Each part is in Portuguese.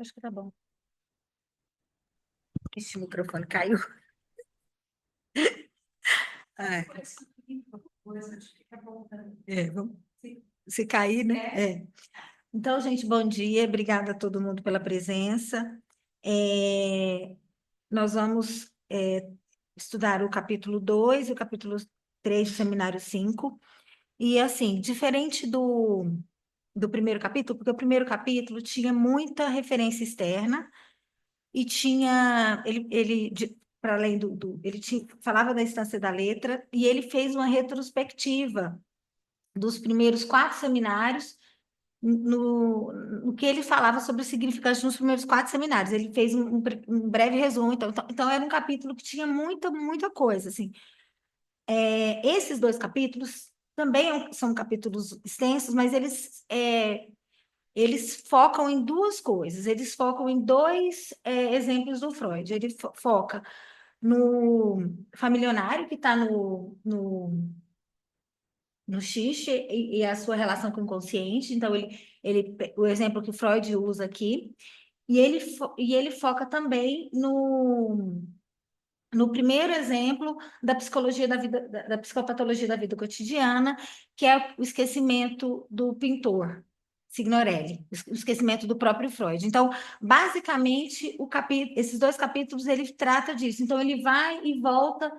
Acho que tá bom. Esse microfone caiu. Ah, vamos. Se cair, né? Então, gente, bom dia. Obrigada a todo mundo pela presença. Nós vamos estudar o capítulo 2 e o capítulo 3 do seminário 5. E, assim, diferente do primeiro capítulo, porque o primeiro capítulo tinha muita referência externa, e tinha para além ele falava da instância da letra, e ele fez uma retrospectiva dos primeiros 4 seminários, no que ele falava sobre o significante nos primeiros 4 seminários. Ele fez um breve resumo, então era um capítulo que tinha muita coisa, assim. Esses 2 capítulos também são capítulos extensos, mas eles focam em 2 coisas. Eles focam em 2 exemplos do Freud. Ele foca no familionário, que está no xixi, e a sua relação com o inconsciente. Então, o exemplo que o Freud usa aqui. E ele foca também no primeiro exemplo da psicologia da vida, da psicopatologia da vida cotidiana, que é o esquecimento do pintor Signorelli, o esquecimento do próprio Freud. Então, basicamente, esses 2 capítulos ele trata disso. Então, ele vai e volta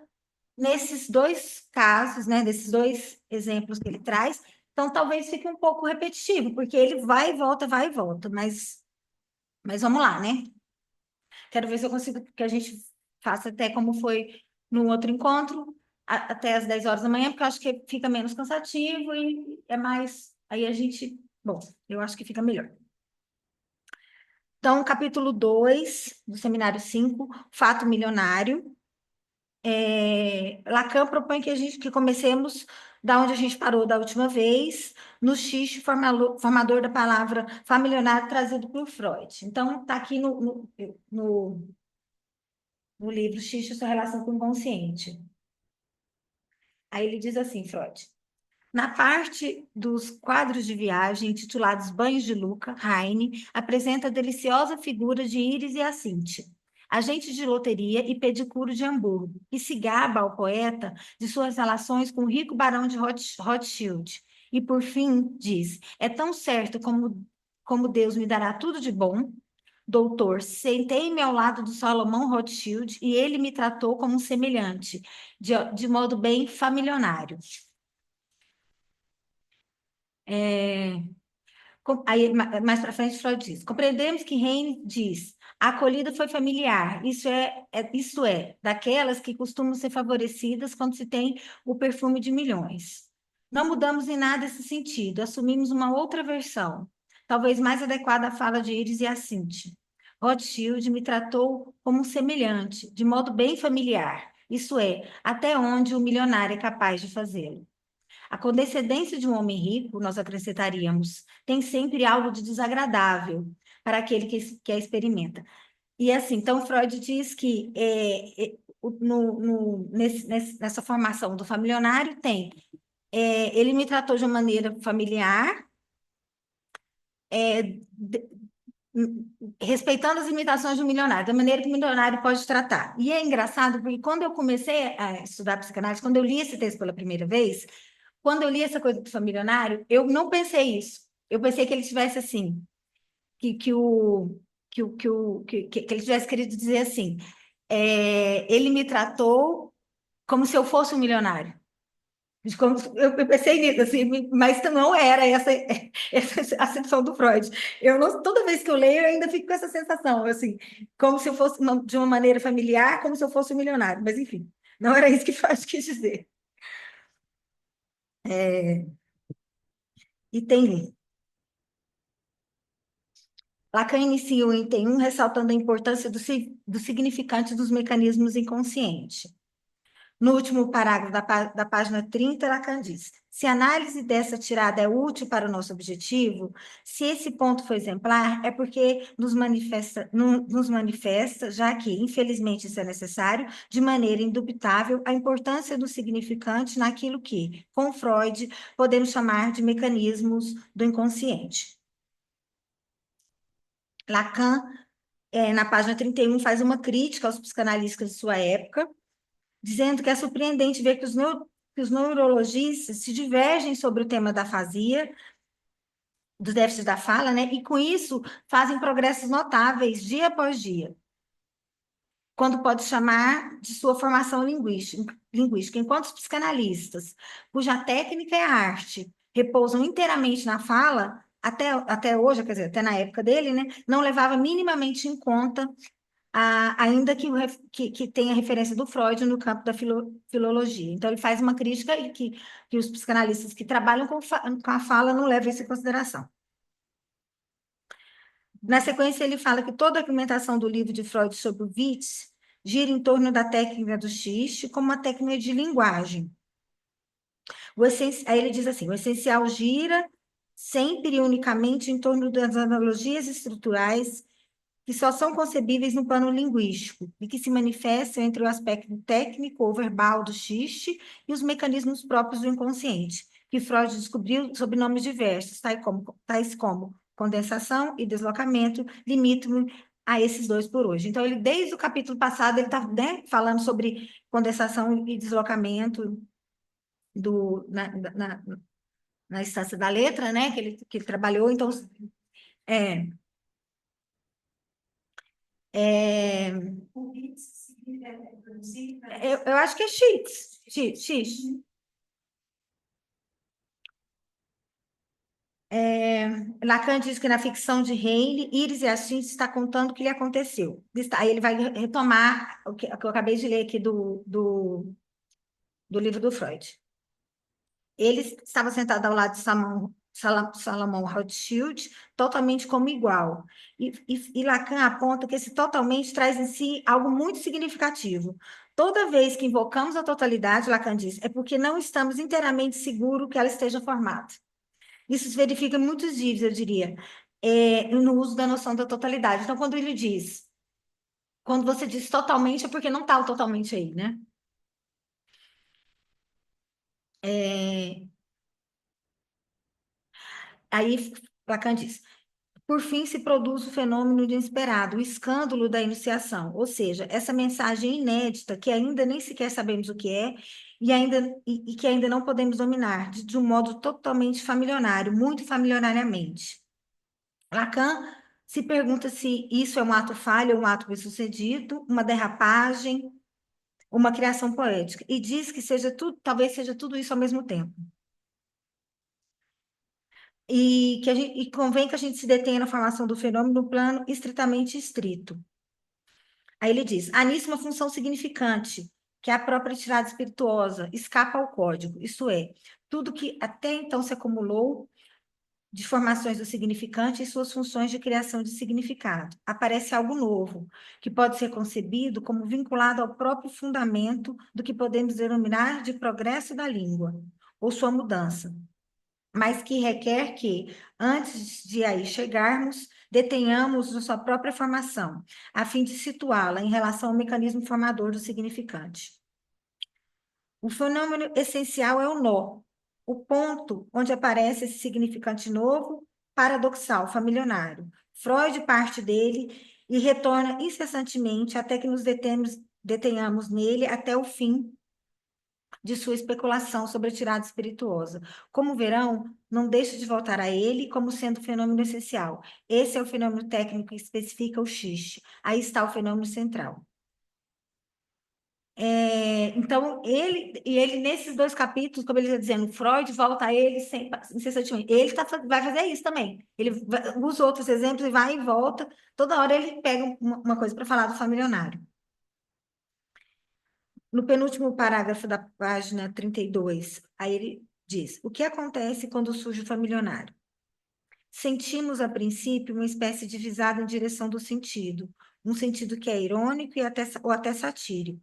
nesses 2 casos, né, desses 2 exemplos que ele traz. Então, talvez fique um pouco repetitivo, porque ele vai e volta, mas vamos lá, né? Quero ver se eu consigo que a gente faça até como foi no outro encontro, até às 10 horas da manhã, porque eu acho que fica menos cansativo e é mais. Aí a gente. Bom, eu acho que fica melhor. Então, capítulo 2 do seminário 5, fato milionário. Lacan propõe que comecemos da onde a gente parou da última vez, no xixi formador da palavra familionário trazido por Freud. Então, está aqui no livro Xixi e sua relação com o inconsciente. Aí ele diz assim, Freud: na parte dos quadros de viagem intitulados Banhos de Luca, Heine apresenta a deliciosa figura de Iris e Acinte, agente de loteria e pedicuro de Hamburgo, e se gaba ao poeta de suas relações com o rico barão de Rothschild. E, por fim, diz: é tão certo como Deus me dará tudo de bom, doutor, sentei-me ao lado do Salomão Rothschild e ele me tratou como um semelhante, de modo bem familionário. Aí, mais para frente, Freud diz: compreendemos que Heine diz: a acolhida foi familiar, isso é, daquelas que costumam ser favorecidas quando se tem o perfume de milhões. Não mudamos em nada esse sentido, assumimos uma outra versão, talvez mais adequada à fala de Iris e Acinte. Rothschild me tratou como um semelhante, de modo bem familiar, isso é, até onde o milionário é capaz de fazê-lo. A condescendência de um homem rico, nós acrescentaríamos, tem sempre algo de desagradável para aquele que a experimenta. E assim, então Freud diz que nessa formação do familionário ele me tratou de uma maneira familiar, respeitando as limitações do milionário, da maneira que o milionário pode tratar. E é engraçado, porque quando eu comecei a estudar psicanálise, quando eu li esse texto pela primeira vez, quando eu li essa coisa do familionário, eu não pensei isso. Eu pensei que ele tivesse assim, que ele tivesse querido dizer assim, ele me tratou como se eu fosse um milionário. Eu pensei nisso, assim, mas não era essa acepção do Freud. Toda vez que eu leio, eu ainda fico com essa sensação, assim, como se eu fosse de uma maneira familiar, como se eu fosse um milionário. Mas, enfim, não era isso que Freud quis dizer. E Lacan inicia o item 1 ressaltando a importância do significante dos mecanismos inconscientes. No último parágrafo da página 30, Lacan diz: se a análise dessa tirada é útil para o nosso objetivo, se esse ponto for exemplar, é porque nos manifesta, já que, infelizmente, isso é necessário, de maneira indubitável, a importância do significante naquilo que, com Freud, podemos chamar de mecanismos do inconsciente. Lacan, na página 31, faz uma crítica aos psicanalistas de sua época, dizendo que é surpreendente ver que os neurologistas se divergem sobre o tema da afasia, dos déficits da fala, né? E com isso fazem progressos notáveis dia após dia, quando pode chamar de sua formação linguística. Enquanto os psicanalistas, cuja técnica é a arte, repousam inteiramente na fala, até hoje, quer dizer, até na época dele, né, não levava minimamente em conta, ainda que tenha referência do Freud no campo da filologia. Então, ele faz uma crítica e que os psicanalistas que trabalham com a fala não levam isso em consideração. Na sequência, ele fala que toda a argumentação do livro de Freud sobre o Witz gira em torno da técnica do xiste como uma técnica de linguagem. Aí ele diz assim, o essencial gira sempre e unicamente em torno das analogias estruturais que só são concebíveis no plano linguístico e que se manifestam entre o aspecto técnico ou verbal do xiste e os mecanismos próprios do inconsciente, que Freud descobriu sob nomes diversos, tais como condensação e deslocamento. Limito-me a esses dois por hoje. Então, ele, desde o capítulo passado, ele está, né, falando sobre condensação e deslocamento do, na instância da letra, né, que ele trabalhou. Então, é, é, eu acho que é X. Lacan diz que na ficção de Heine, Iris e Assis está contando o que lhe aconteceu. Aí ele vai retomar o que eu acabei de ler aqui do livro do Freud. Ele estava sentado ao lado de Salomão Rothschild, totalmente como igual. E Lacan aponta que esse totalmente traz em si algo muito significativo. Toda vez que invocamos a totalidade, Lacan diz, é porque não estamos inteiramente seguros que ela esteja formada. Isso se verifica em muitos níveis, eu diria, no uso da noção da totalidade. Então, quando você diz totalmente, é porque não está o totalmente aí, né? É, aí Lacan diz, por fim, se produz o fenômeno inesperado, o escândalo da iniciação, ou seja, essa mensagem inédita que ainda nem sequer sabemos o que é e que ainda não podemos dominar, de um modo totalmente familiarário, muito familiarmente. Lacan se pergunta se isso é um ato falho ou um ato bem-sucedido, uma derrapagem, uma criação poética, e diz que talvez seja tudo isso ao mesmo tempo. E convém que a gente se detenha na formação do fenômeno no plano estritamente estrito. Aí ele diz: há nisso uma função significante, que é a própria tirada espirituosa, escapa ao código, isto é, tudo que até então se acumulou de formações do significante e suas funções de criação de significado. Aparece algo novo, que pode ser concebido como vinculado ao próprio fundamento do que podemos denominar de progresso da língua, ou sua mudança, mas que requer que, antes de aí chegarmos, detenhamos a sua própria formação, a fim de situá-la em relação ao mecanismo formador do significante. O fenômeno essencial é o nó, o ponto onde aparece esse significante novo, paradoxal, familionário. Freud parte dele e retorna incessantemente até que nos detenhamos nele até o fim de sua especulação sobre a tirada espirituosa. Como verão, não deixa de voltar a ele como sendo o fenômeno essencial. Esse é o fenômeno técnico que especifica o xiste. Aí está o fenômeno central. Então, ele, nesses dois capítulos, como ele está dizendo, Freud volta a ele incessantemente. Ele vai fazer isso também. Ele usa outros exemplos e vai e volta. Toda hora ele pega uma coisa para falar do familionário. No penúltimo parágrafo da página 32, aí ele diz: o que acontece quando surge o familionário? Sentimos, a princípio, uma espécie de visada em direção do sentido, um sentido que é irônico ou até satírico.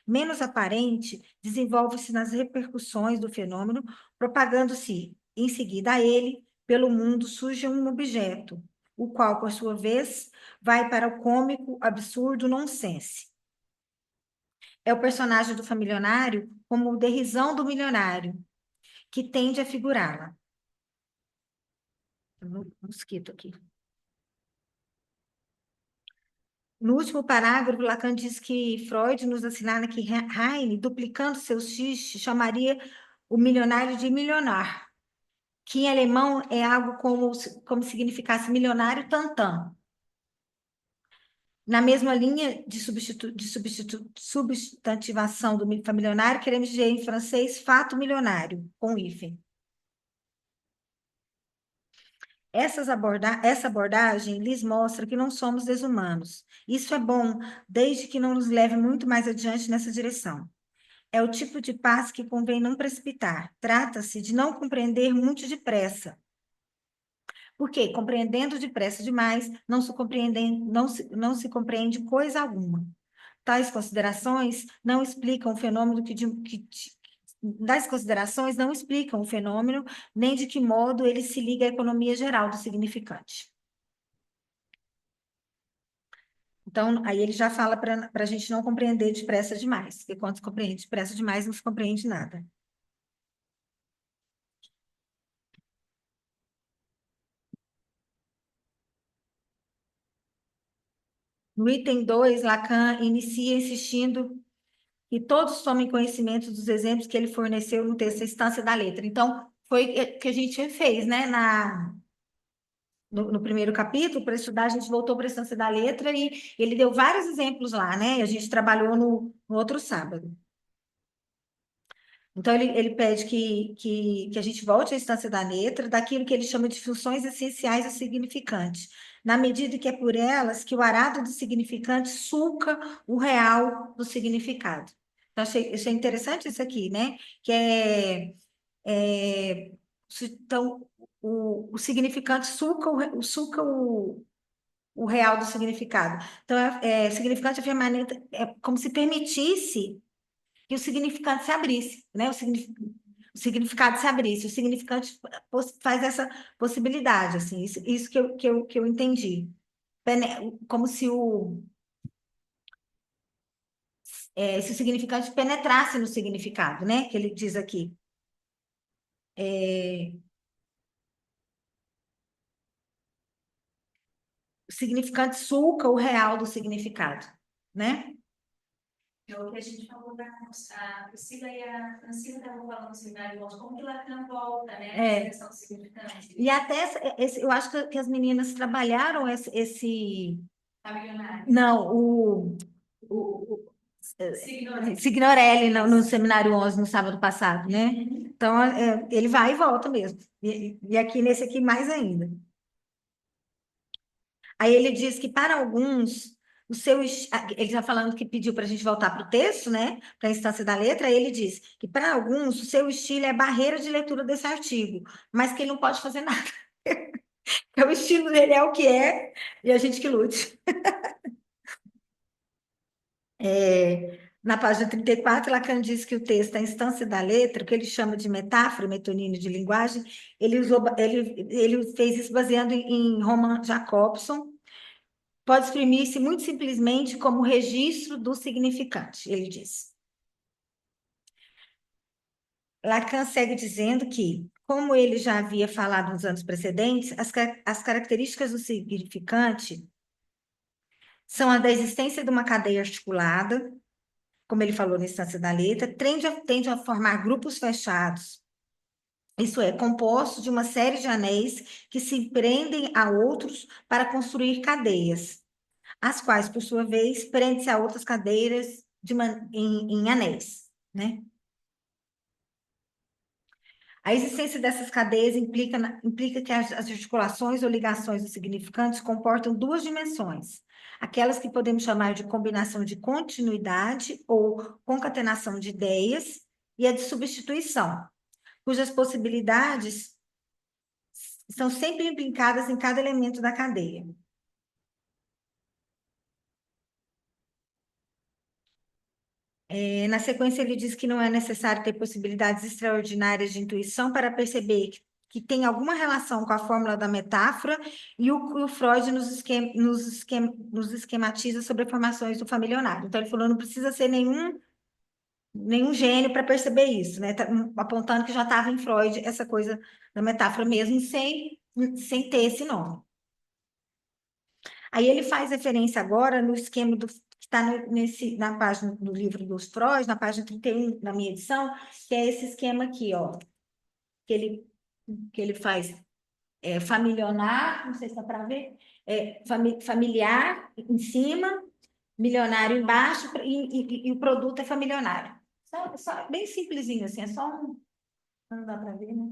Menos aparente, desenvolve-se nas repercussões do fenômeno, propagando-se em seguida a ele, pelo mundo surge um objeto, o qual, por sua vez, vai para o cômico, absurdo, nonsense. É o personagem do familionário como o derrisão do milionário, que tende a figurá-la. Tem um mosquito aqui. no último parágrafo, Lacan diz que Freud nos assinala que Heine, duplicando seus X, chamaria o milionário de milionar, que em alemão é algo como significasse milionário tantã. Na mesma linha de substantivação do milionário, queremos dizer em francês fato milionário, com hífen. Essa abordagem lhes mostra que não somos desumanos. Isso é bom, desde que não nos leve muito mais adiante nessa direção. É o tipo de paz que convém não precipitar. Trata-se de não compreender muito depressa. Porque, compreendendo depressa demais, não se compreende coisa alguma. Tais considerações não explicam o fenômeno tais considerações não explicam o fenômeno, nem de que modo ele se liga à economia geral do significante. Então, aí ele já fala para a gente não compreender depressa demais, porque quando se compreende depressa demais, não se compreende nada. No item 2, Lacan inicia insistindo que todos tomem conhecimento dos exemplos que ele forneceu no texto A Instância da Letra. Então, foi o que a gente fez, né, no primeiro capítulo, para estudar, a gente voltou para a Instância da Letra e ele deu vários exemplos lá, né, e a gente trabalhou no outro sábado. Então, ele pede que a gente volte à instância da letra, daquilo que ele chama de funções essenciais do significante, na medida que é por elas que o arado do significante sulca o real do significado. Então, achei interessante isso aqui, né? Então, o significante sulca o real do significado. Então, significante afirmativo é como se permitisse que o significante se abrisse, né? O significado se abrisse, o significante faz essa possibilidade, assim, isso que eu entendi. Como se o significante penetrasse no significado, né? Que ele diz aqui. O significante sulca o real do significado, né? É o que a gente falou a Priscila e a Francina estavam falando no seminário, como que Lacan volta, né? Essa questão do significante. E até eu acho que as meninas trabalharam esse... A milionária. Não, Signorelli no seminário 11 no sábado passado, né? Então, ele vai e volta mesmo. E aqui nesse aqui mais ainda. Aí ele diz que para alguns, ele está falando que pediu para a gente voltar para o texto, né? Para a instância da letra, aí ele diz que para alguns o seu estilo é barreira de leitura desse artigo, mas que ele não pode fazer nada. O estilo dele é o que é, e a gente que lute. Na página 34, Lacan diz que o texto, a instância da letra, o que ele chama de metáfora, metonínio de linguagem, ele fez isso baseando em Roman Jacobson, pode exprimir-se muito simplesmente como registro do significante, ele diz. Lacan segue dizendo que, como ele já havia falado nos anos precedentes, as características do significante são a da existência de uma cadeia articulada, como ele falou na instância da letra, tende a formar grupos fechados, isso é, composto de uma série de anéis que se prendem a outros para construir cadeias, as quais, por sua vez, prendem-se a outras cadeiras em anéis, né? A existência dessas cadeias implica que as articulações ou ligações dos significantes comportam duas dimensões, aquelas que podemos chamar de combinação de continuidade ou concatenação de ideias, e a de substituição, cujas possibilidades são sempre implicadas em cada elemento da cadeia. Na sequência, ele diz que não é necessário ter possibilidades extraordinárias de intuição para perceber que tem alguma relação com a fórmula da metáfora e o Freud nos esquematiza sobre as formações do familionário. Então, ele falou, não precisa ser nenhum gênio para perceber isso, né? Apontando que já estava em Freud essa coisa da metáfora mesmo, sem ter esse nome. Aí ele faz referência agora no esquema que está na página do livro dos Freud, na página 31 na minha edição, que é esse esquema aqui, ó, que ele, que ele faz familionar, não sei se dá para ver, familiar em cima, milionário embaixo, e o produto é familionário. Bem simplesinho, assim, é só um. Não dá para ver, né?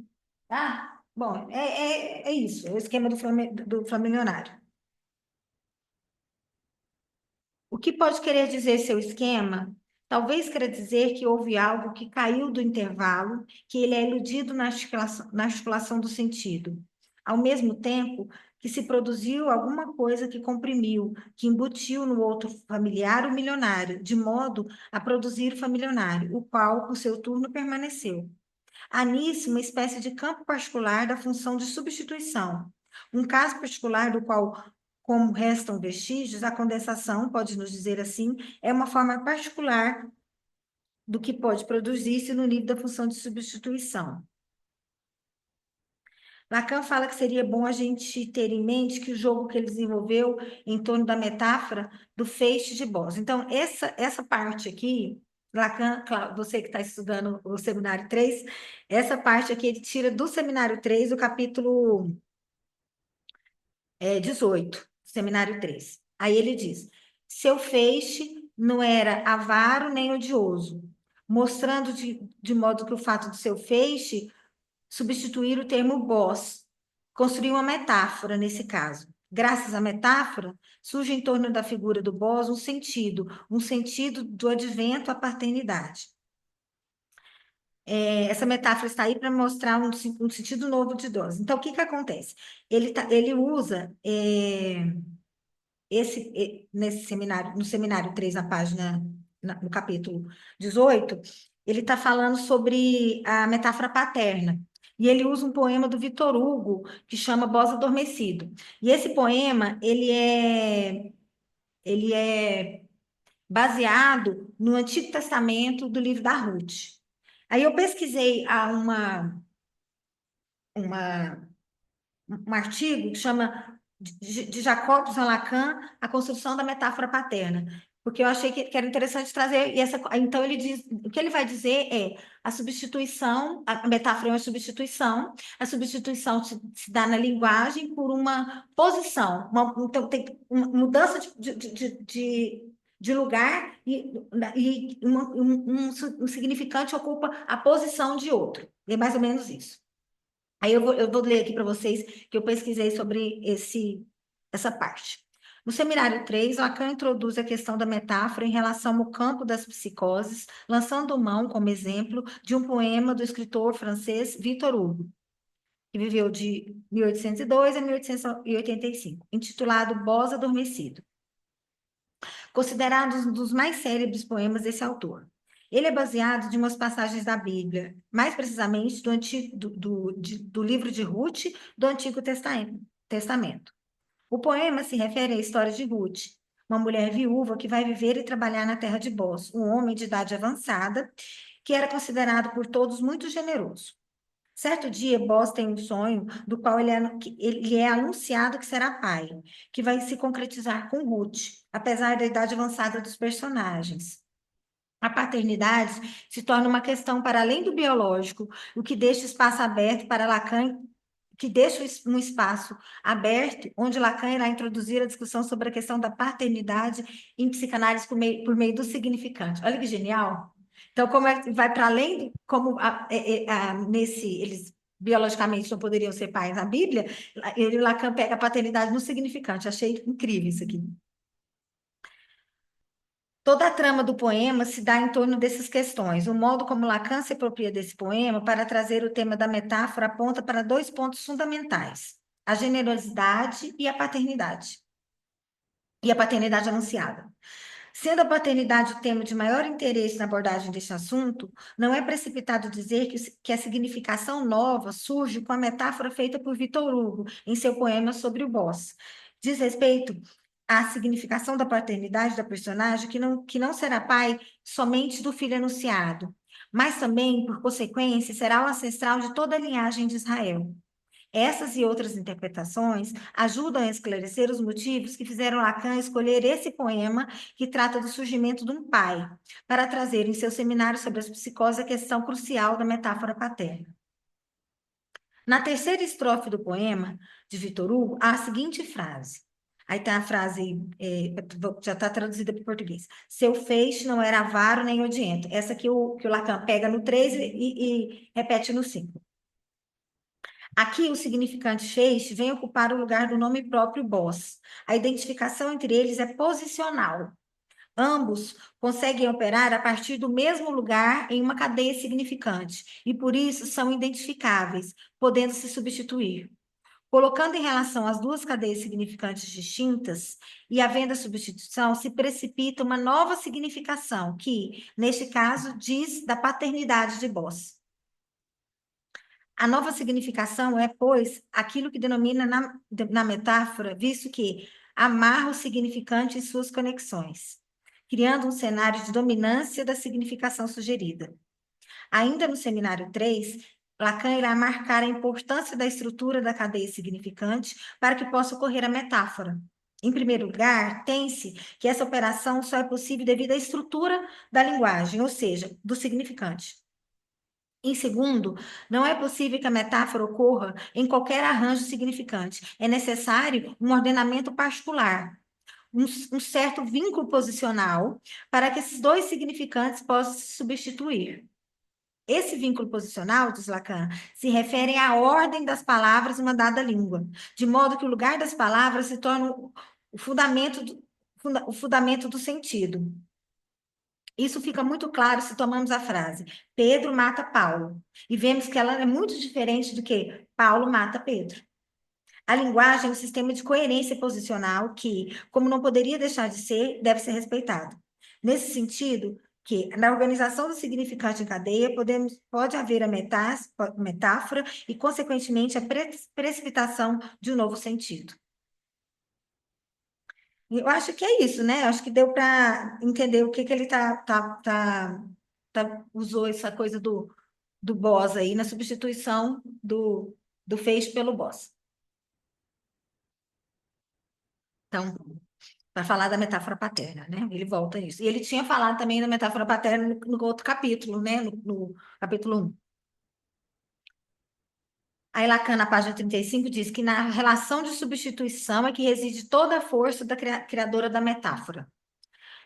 Ah, bom, é isso, é o esquema do familionário. O que pode querer dizer seu esquema? Talvez queira dizer que houve algo que caiu do intervalo, que ele é iludido na articulação do sentido. Ao mesmo tempo que se produziu alguma coisa que comprimiu, que embutiu no outro familiar o milionário, de modo a produzir o familionário, o qual, por seu turno, permaneceu. Há nisso uma espécie de campo particular da função de substituição. Um caso particular do qual, como restam vestígios, a condensação, pode nos dizer assim, é uma forma particular do que pode produzir-se no nível da função de substituição. Lacan fala que seria bom a gente ter em mente que o jogo que ele desenvolveu em torno da metáfora do feixe de Bose. Então, essa parte aqui, Lacan, claro, você que está estudando o seminário 3, essa parte aqui ele tira do seminário 3 o capítulo 18, seminário 3. Aí ele diz: seu feixe não era avaro nem odioso, mostrando de modo que o fato do seu feixe substituir o termo boss, construir uma metáfora nesse caso. Graças à metáfora, surge em torno da figura do boss um sentido do advento à paternidade. Essa metáfora está aí para mostrar um sentido novo de dose. Então, o que acontece? Ele usa nesse seminário, no seminário 3, na página, no capítulo 18, ele está falando sobre a metáfora paterna. E ele usa um poema do Vitor Hugo, que chama Bós Adormecido. E esse poema, ele é baseado no Antigo Testamento do livro da Ruth. Aí eu pesquisei uma um artigo que chama de Jacobson a Lacan, a construção da metáfora paterna, porque eu achei que era interessante trazer, então ele diz, o que ele vai dizer é a substituição, a metáfora é uma substituição, a substituição se dá na linguagem por uma posição, então tem uma mudança de lugar e um significante ocupa a posição de outro, é mais ou menos isso. Aí eu vou ler aqui para vocês que eu pesquisei sobre essa parte. No seminário 3, Lacan introduz a questão da metáfora em relação ao campo das psicoses, lançando mão, como exemplo, de um poema do escritor francês Victor Hugo, que viveu de 1802 a 1885, intitulado Bós Adormecido, considerado um dos mais célebres poemas desse autor. Ele é baseado em umas passagens da Bíblia, mais precisamente do livro de Ruth, do Antigo Testamento. O poema se refere à história de Ruth, uma mulher viúva que vai viver e trabalhar na terra de Boz, um homem de idade avançada, que era considerado por todos muito generoso. Certo dia, Boz tem um sonho do qual ele é anunciado que será pai, que vai se concretizar com Ruth, apesar da idade avançada dos personagens. A paternidade se torna uma questão para além do biológico, o que deixa espaço aberto para Lacan, que deixa um espaço aberto, onde Lacan irá introduzir a discussão sobre a questão da paternidade em psicanálise por meio do significante. Olha que genial! Então, como vai para além, como eles biologicamente não poderiam ser pais na Bíblia, Lacan pega a paternidade no significante. Achei incrível isso aqui. Toda a trama do poema se dá em torno dessas questões. O modo como Lacan se apropria desse poema para trazer o tema da metáfora aponta para dois pontos fundamentais: a generosidade e a paternidade. E a paternidade anunciada. Sendo a paternidade o tema de maior interesse na abordagem deste assunto, não é precipitado dizer que a significação nova surge com a metáfora feita por Victor Hugo em seu poema sobre o boss. Diz respeito à significação da paternidade da personagem que não será pai somente do filho anunciado, mas também, por consequência, será o ancestral de toda a linhagem de Israel. Essas e outras interpretações ajudam a esclarecer os motivos que fizeram Lacan escolher esse poema que trata do surgimento de um pai, para trazer em seu seminário sobre as psicoses a questão crucial da metáfora paterna. Na terceira estrofe do poema de Victor Hugo, há a seguinte frase. Aí tem a frase, já está traduzida para o português. Seu feixe não era avaro nem odiento. Essa que o Lacan pega no 3 e repete no 5. Aqui, o significante feixe vem ocupar o lugar do nome próprio boss. A identificação entre eles é posicional. Ambos conseguem operar a partir do mesmo lugar em uma cadeia significante, e por isso são identificáveis, podendo se substituir. Colocando em relação as duas cadeias significantes distintas e havendo a substituição, se precipita uma nova significação, que, neste caso, diz da paternidade de Boss. A nova significação é, pois, aquilo que denomina na metáfora, visto que amarra o significante em suas conexões, criando um cenário de dominância da significação sugerida. Ainda no seminário 3, Lacan irá marcar a importância da estrutura da cadeia significante para que possa ocorrer a metáfora. Em primeiro lugar, tem-se que essa operação só é possível devido à estrutura da linguagem, ou seja, do significante. Em segundo, não é possível que a metáfora ocorra em qualquer arranjo significante. É necessário um ordenamento particular, um certo vínculo posicional, para que esses dois significantes possam se substituir. Esse vínculo posicional, diz Lacan, se refere à ordem das palavras em uma dada língua, de modo que o lugar das palavras se torna o fundamento do sentido. Isso fica muito claro se tomamos a frase Pedro mata Paulo, e vemos que ela é muito diferente do que Paulo mata Pedro. A linguagem é um sistema de coerência posicional que, como não poderia deixar de ser, deve ser respeitado. Nesse sentido, que na organização do significante em cadeia pode haver a metáfora e, consequentemente, a precipitação de um novo sentido. Eu acho que é isso, né? Eu acho que deu para entender o que ele usou essa coisa do boss aí na substituição do feixe pelo boss. Então, para falar da metáfora paterna, né? Ele volta a isso. E ele tinha falado também da metáfora paterna no outro capítulo, né? No capítulo 1. Aí Lacan, na página 35, diz que na relação de substituição é que reside toda a força da criadora da metáfora.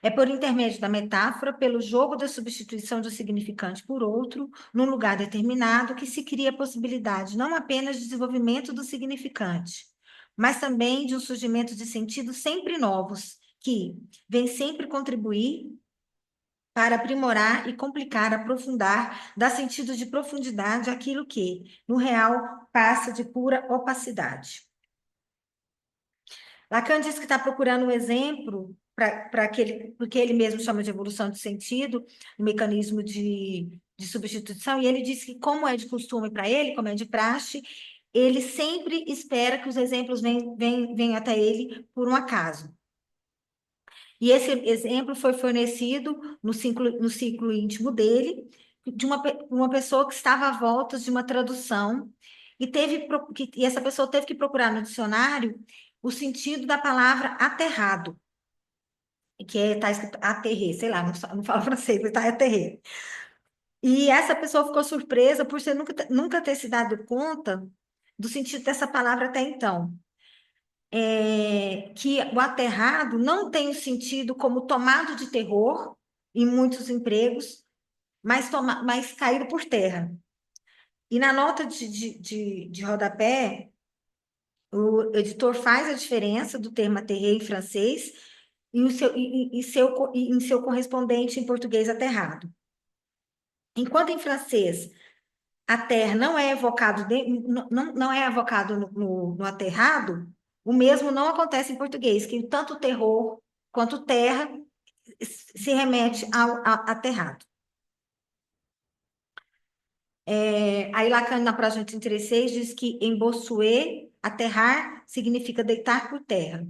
É por intermédio da metáfora, pelo jogo da substituição de um significante por outro, num lugar determinado, que se cria a possibilidade não apenas de desenvolvimento do significante, mas também de um surgimento de sentidos sempre novos, que vêm sempre contribuir para aprimorar e complicar, aprofundar, dar sentido de profundidade àquilo que, no real, passa de pura opacidade. Lacan diz que está procurando um exemplo para aquele, porque ele mesmo chama de evolução de sentido, um mecanismo de substituição, e ele diz que, como é de costume para ele, como é de praxe, ele sempre espera que os exemplos venham até ele por um acaso. E esse exemplo foi fornecido no ciclo íntimo dele, de uma pessoa que estava à volta de uma tradução, e essa pessoa teve que procurar no dicionário o sentido da palavra aterrado, que está escrito aterrer, sei lá, não falo francês, mas está aterrer. E essa pessoa ficou surpresa por nunca ter se dado conta do sentido dessa palavra até então. Que o aterrado não tem o sentido como tomado de terror em muitos empregos, mas caído por terra. E na nota de rodapé, o editor faz a diferença do termo aterrer em francês em seu correspondente em português aterrado. Enquanto em francês a terra não é evocado, não é evocado no aterrado, o mesmo não acontece em português, que tanto terror quanto terra se remete ao aterrado. Aí Lacan, na página 36, diz que em Bossuet, aterrar significa deitar por terra.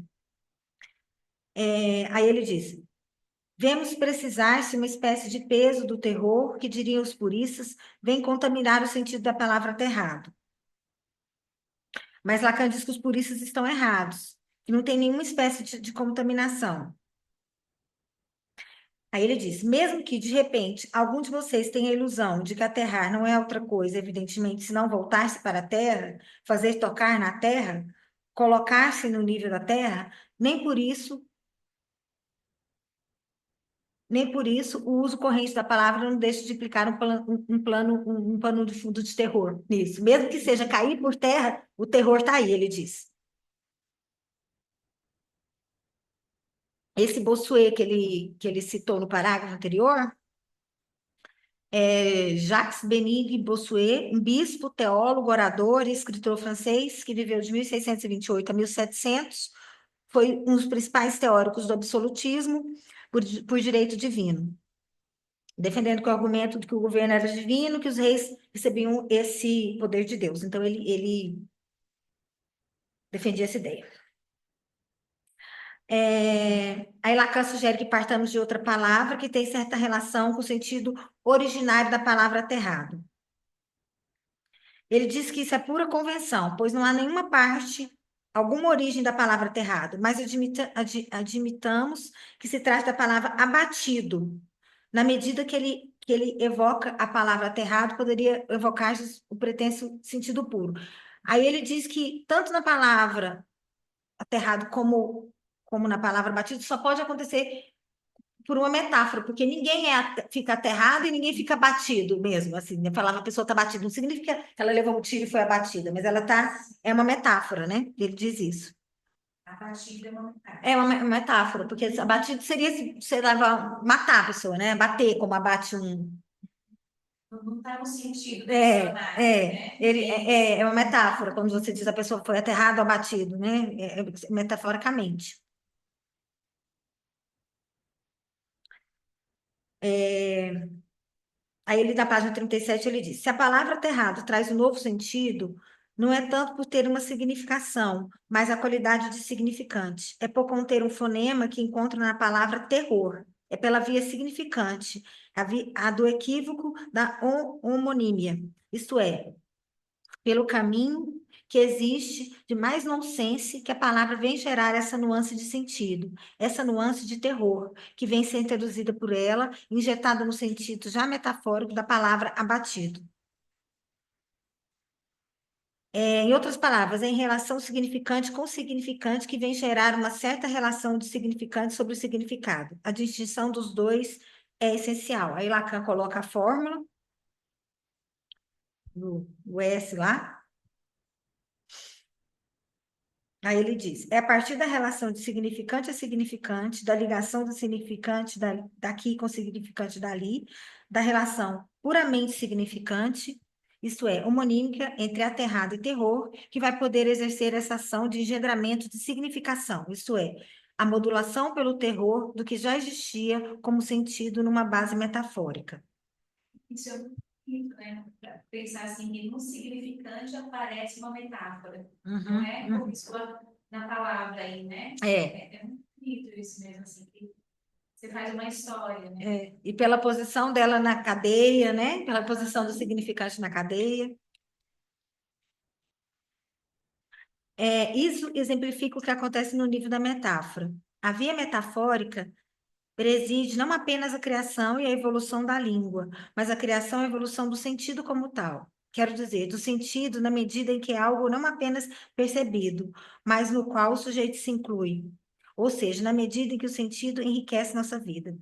Aí ele diz, vemos precisar-se uma espécie de peso do terror, que diriam os puristas, vem contaminar o sentido da palavra aterrado. Mas Lacan diz que os puristas estão errados, que não tem nenhuma espécie de contaminação. Aí ele diz: mesmo que, de repente, algum de vocês tenha a ilusão de que aterrar não é outra coisa, evidentemente, senão voltar-se para a Terra, fazer tocar na Terra, colocar-se no nível da Terra, nem por isso o uso corrente da palavra não deixa de implicar um pano de fundo de terror nisso. Mesmo que seja cair por terra, o terror está aí, ele diz. Esse Bossuet que ele citou no parágrafo anterior é Jacques Bénigne Bossuet, um bispo, teólogo, orador e escritor francês que viveu de 1628 a 1700, foi um dos principais teóricos do absolutismo por direito divino, defendendo que o argumento de que o governo era divino, que os reis recebiam esse poder de Deus. Então, ele defendia essa ideia. Aí Lacan sugere que partamos de outra palavra que tem certa relação com o sentido originário da palavra aterrado. Ele diz que isso é pura convenção, pois não há nenhuma parte, alguma origem da palavra aterrado, mas admitamos que se trata da palavra abatido. Na medida que ele evoca a palavra aterrado, poderia evocar o pretenso sentido puro. Aí ele diz que tanto na palavra aterrado como na palavra batido, só pode acontecer por uma metáfora, porque ninguém fica aterrado e ninguém fica batido mesmo, assim, né? Falar que a pessoa está batida não significa que ela levou um tiro e foi abatida, mas é uma metáfora, né? Ele diz isso. Abatida é uma metáfora. É uma metáfora, porque abatido seria se você levar, matar a pessoa, né? Bater, como abate um. Não está no sentido É uma metáfora, quando você diz a pessoa foi aterrada ou abatido, né? Metaforicamente. Aí ele, na página 37, ele diz: se a palavra aterrado traz um novo sentido, não é tanto por ter uma significação, mas a qualidade de significante. É por conter um fonema que encontra na palavra terror. É pela via significante, a do equívoco da homonímia. Isto é, pelo caminho que existe de mais nonsense que a palavra vem gerar essa nuance de sentido, essa nuance de terror, que vem ser introduzida por ela, injetada no sentido já metafórico da palavra abatido. Em outras palavras, é em relação significante com significante que vem gerar uma certa relação de significante sobre o significado. A distinção dos dois é essencial. Aí Lacan coloca a fórmula, o S lá. Aí ele diz: é a partir da relação de significante a significante, da ligação do significante daqui com o significante dali, da relação puramente significante, isto é, homonímica entre aterrado e terror, que vai poder exercer essa ação de engendramento de significação, isto é, a modulação pelo terror do que já existia como sentido numa base metafórica. Isso é muito bonito, né? Pensar assim, que no significante aparece uma metáfora. Não é como isso na palavra aí, né? É muito bonito isso mesmo, assim, que você faz uma história, né? E pela posição dela na cadeia, né? Pela posição do significante na cadeia. Isso exemplifica o que acontece no nível da metáfora. A via metafórica preside não apenas a criação e a evolução da língua, mas a criação e a evolução do sentido como tal. Quero dizer, do sentido na medida em que é algo não apenas percebido, mas no qual o sujeito se inclui. Ou seja, na medida em que o sentido enriquece nossa vida.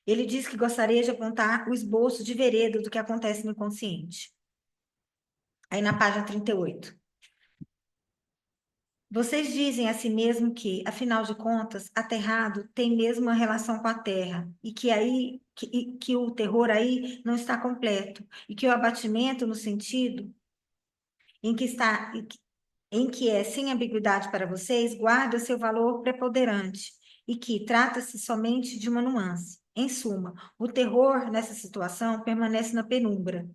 Ele diz que gostaria de apontar o esboço de vereda do que acontece no inconsciente. Aí na página 38. Vocês dizem a si mesmo que, afinal de contas, aterrado tem mesmo uma relação com a terra, e que o terror aí não está completo, e que o abatimento, no sentido em que está, em que é sem ambiguidade para vocês, guarda seu valor preponderante, e que trata-se somente de uma nuance. Em suma, o terror nessa situação permanece na penumbra,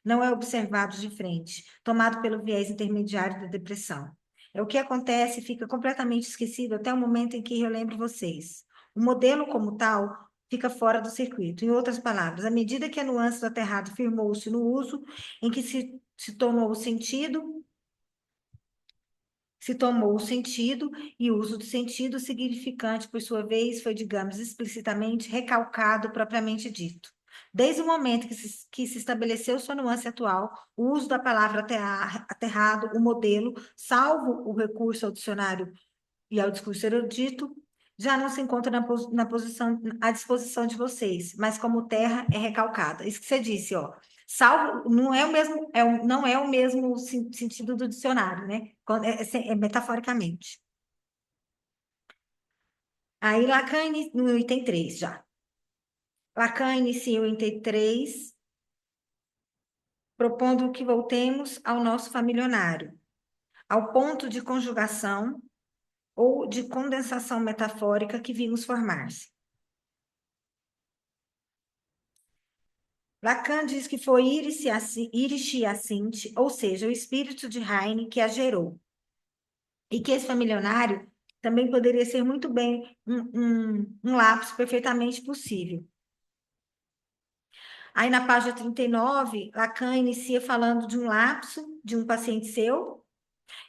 não é observado de frente, tomado pelo viés intermediário da depressão. É o que acontece e fica completamente esquecido até o momento em que relembro vocês. O modelo como tal fica fora do circuito. Em outras palavras, à medida que a nuance do aterrado firmou-se no uso em que se tornou o sentido, se tomou o sentido, e o uso do sentido significante, por sua vez, foi, digamos, explicitamente recalcado propriamente dito. Desde o momento que se estabeleceu sua nuance atual, o uso da palavra aterrado, o modelo, salvo o recurso ao dicionário e ao discurso erudito, já não se encontra na posição, à disposição de vocês, mas como terra é recalcada. Isso que você disse, ó. Salvo, não é o mesmo, não é o mesmo sentido do dicionário, né? É metaforicamente. Aí Lacan, no item 3 já. Lacan inicia o item 3, propondo que voltemos ao nosso familionário, ao ponto de conjugação ou de condensação metafórica que vimos formar-se. Lacan diz que foi Iris Hyacinthe, ou seja, o espírito de Heine que a gerou. E que esse familionário também poderia ser muito bem um lapso perfeitamente possível. Aí, na página 39, Lacan inicia falando de um lapso de um paciente seu.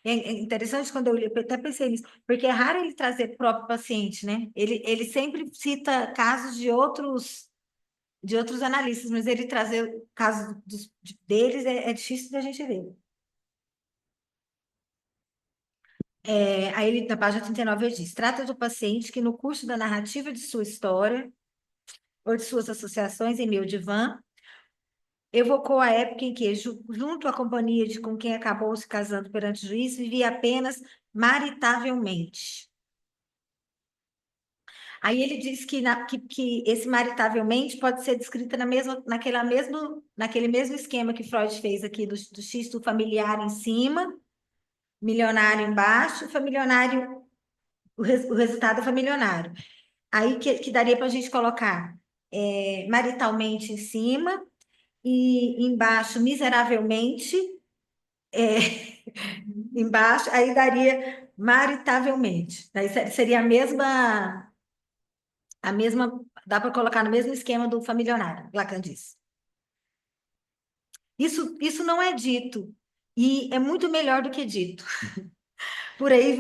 É interessante quando eu li, eu até pensei nisso, porque é raro ele trazer o próprio paciente, né? Ele sempre cita casos de outros analistas, mas ele trazer o caso deles é difícil da gente ver. Aí ele, na página 39, ele diz: trata do paciente que, no curso da narrativa de sua história, ou de suas associações em meu divã, evocou a época em que, junto à companhia de com quem acabou se casando perante o juiz, vivia apenas maritavelmente. Aí ele diz que esse maritavelmente pode ser descrita naquele mesmo esquema que Freud fez aqui do xisto familiar em cima, milionário embaixo, familionário, o resultado é familionário. Aí que daria para a gente colocar maritalmente em cima e embaixo miseravelmente embaixo, aí daria maritavelmente. Daí seria a mesma, dá para colocar no mesmo esquema do familionário, Lacan diz. Isso não é dito, e é muito melhor do que dito. Por aí,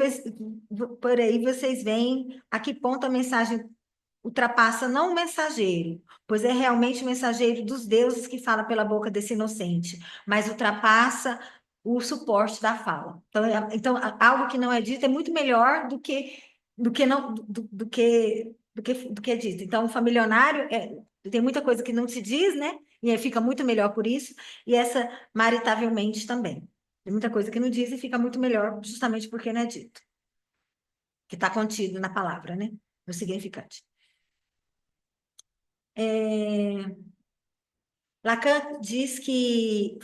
por aí vocês veem a que ponto a mensagem ultrapassa não o mensageiro, pois é realmente o mensageiro dos deuses que fala pela boca desse inocente, mas ultrapassa o suporte da fala. Então, algo que não é dito é muito melhor do que é dito. Então, o familionário tem muita coisa que não se diz, né? E aí fica muito melhor por isso, e essa maritavelmente também. Tem muita coisa que não diz e fica muito melhor justamente porque não é dito, que está contido na palavra, né? No significante. Lacan diz que,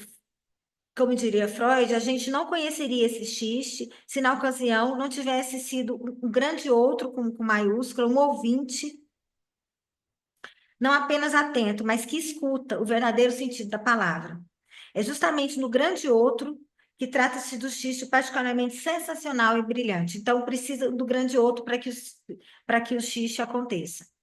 como diria Freud, a gente não conheceria esse xiste se na ocasião não tivesse sido um grande outro, com maiúscula, um ouvinte, não apenas atento, mas que escuta o verdadeiro sentido da palavra. É justamente no grande outro que trata-se do xiste particularmente sensacional e brilhante. Então, precisa do grande outro para que o xiste aconteça.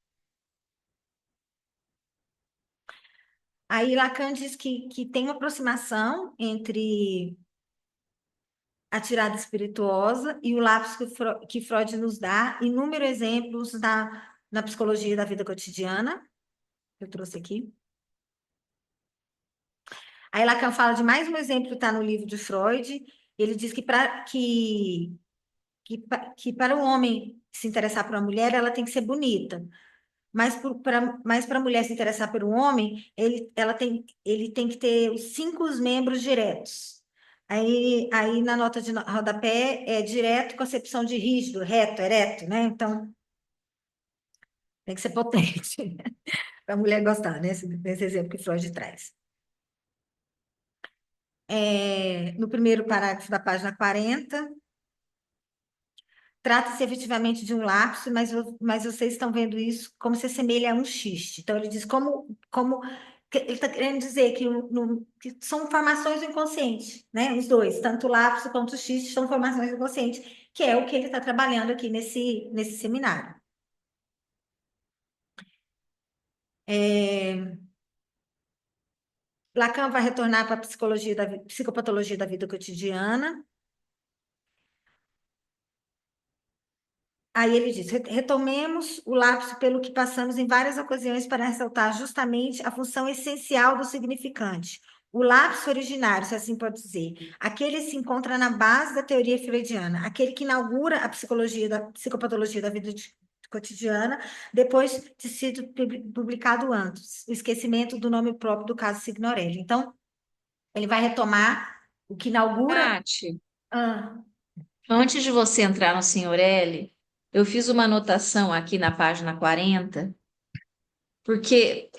Aí Lacan diz que tem uma aproximação entre a tirada espirituosa e o lápis que Freud nos dá, inúmeros exemplos na psicologia da vida cotidiana, que eu trouxe aqui. Aí Lacan fala de mais um exemplo que está no livro de Freud. Ele diz que para um homem se interessar por uma mulher, ela tem que ser bonita. Mas para a mulher se interessar por um homem, ele tem que ter os 5 membros diretos. Aí na nota de rodapé é direto com acepção de rígido, reto, ereto, né? Então, tem que ser potente para a mulher gostar, né? Nesse exemplo que Freud traz. No primeiro parágrafo da página 40, trata-se efetivamente de um lapso, mas vocês estão vendo isso como se assemelha a um xiste. Então, ele diz ele está querendo dizer que são formações do inconsciente, né? Os dois, tanto o lapso quanto o xiste, são formações do inconsciente, que é o que ele está trabalhando aqui nesse seminário. Lacan vai retornar para a psicopatologia da vida cotidiana. Aí ele diz: Retomemos o lapso pelo que passamos em várias ocasiões para ressaltar justamente a função essencial do significante. O lapso originário, se assim pode dizer, aquele se encontra na base da teoria freudiana, aquele que inaugura a psicologia da psicopatologia da vida cotidiana, depois de sido publicado antes, o esquecimento do nome próprio do caso Signorelli. Então, ele vai retomar o que inaugura. Tati, Ah, antes de você entrar no Senhor L, eu fiz uma anotação aqui na página 40, porque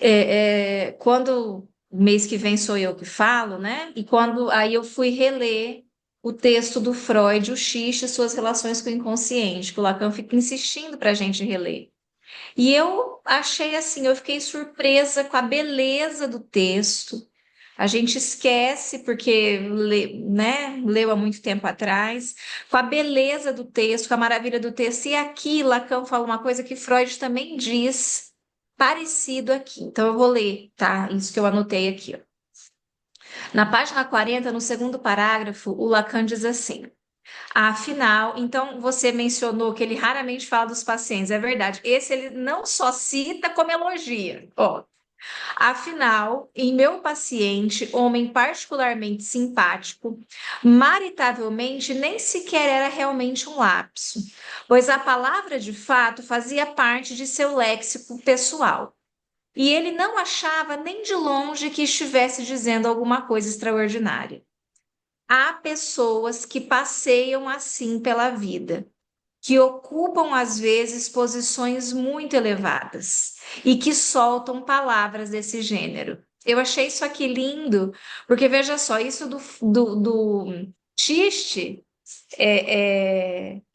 quando mês que vem sou eu que falo, né? E quando aí eu fui reler o texto do Freud, o Xiste e suas relações com o inconsciente, que o Lacan fica insistindo para a gente reler. E eu achei assim, eu fiquei surpresa com a beleza do texto. A gente esquece porque né, leu há muito tempo atrás, com a beleza do texto, com a maravilha do texto. E aqui Lacan fala uma coisa que Freud também diz, parecido aqui. Então eu vou ler, tá? Isso que eu anotei aqui, ó. Na página 40, no segundo parágrafo, o Lacan diz assim: afinal, então você mencionou que ele raramente fala dos pacientes, é verdade. Esse ele não só cita, como elogia. Ó, afinal, em meu paciente, homem particularmente simpático, maritavelmente nem sequer era realmente um lapso, pois a palavra de fato fazia parte de seu léxico pessoal. E ele não achava nem de longe que estivesse dizendo alguma coisa extraordinária. Há pessoas que passeiam assim pela vida, que ocupam às vezes posições muito elevadas e que soltam palavras desse gênero. Eu achei isso aqui lindo, porque veja só, isso do xiste,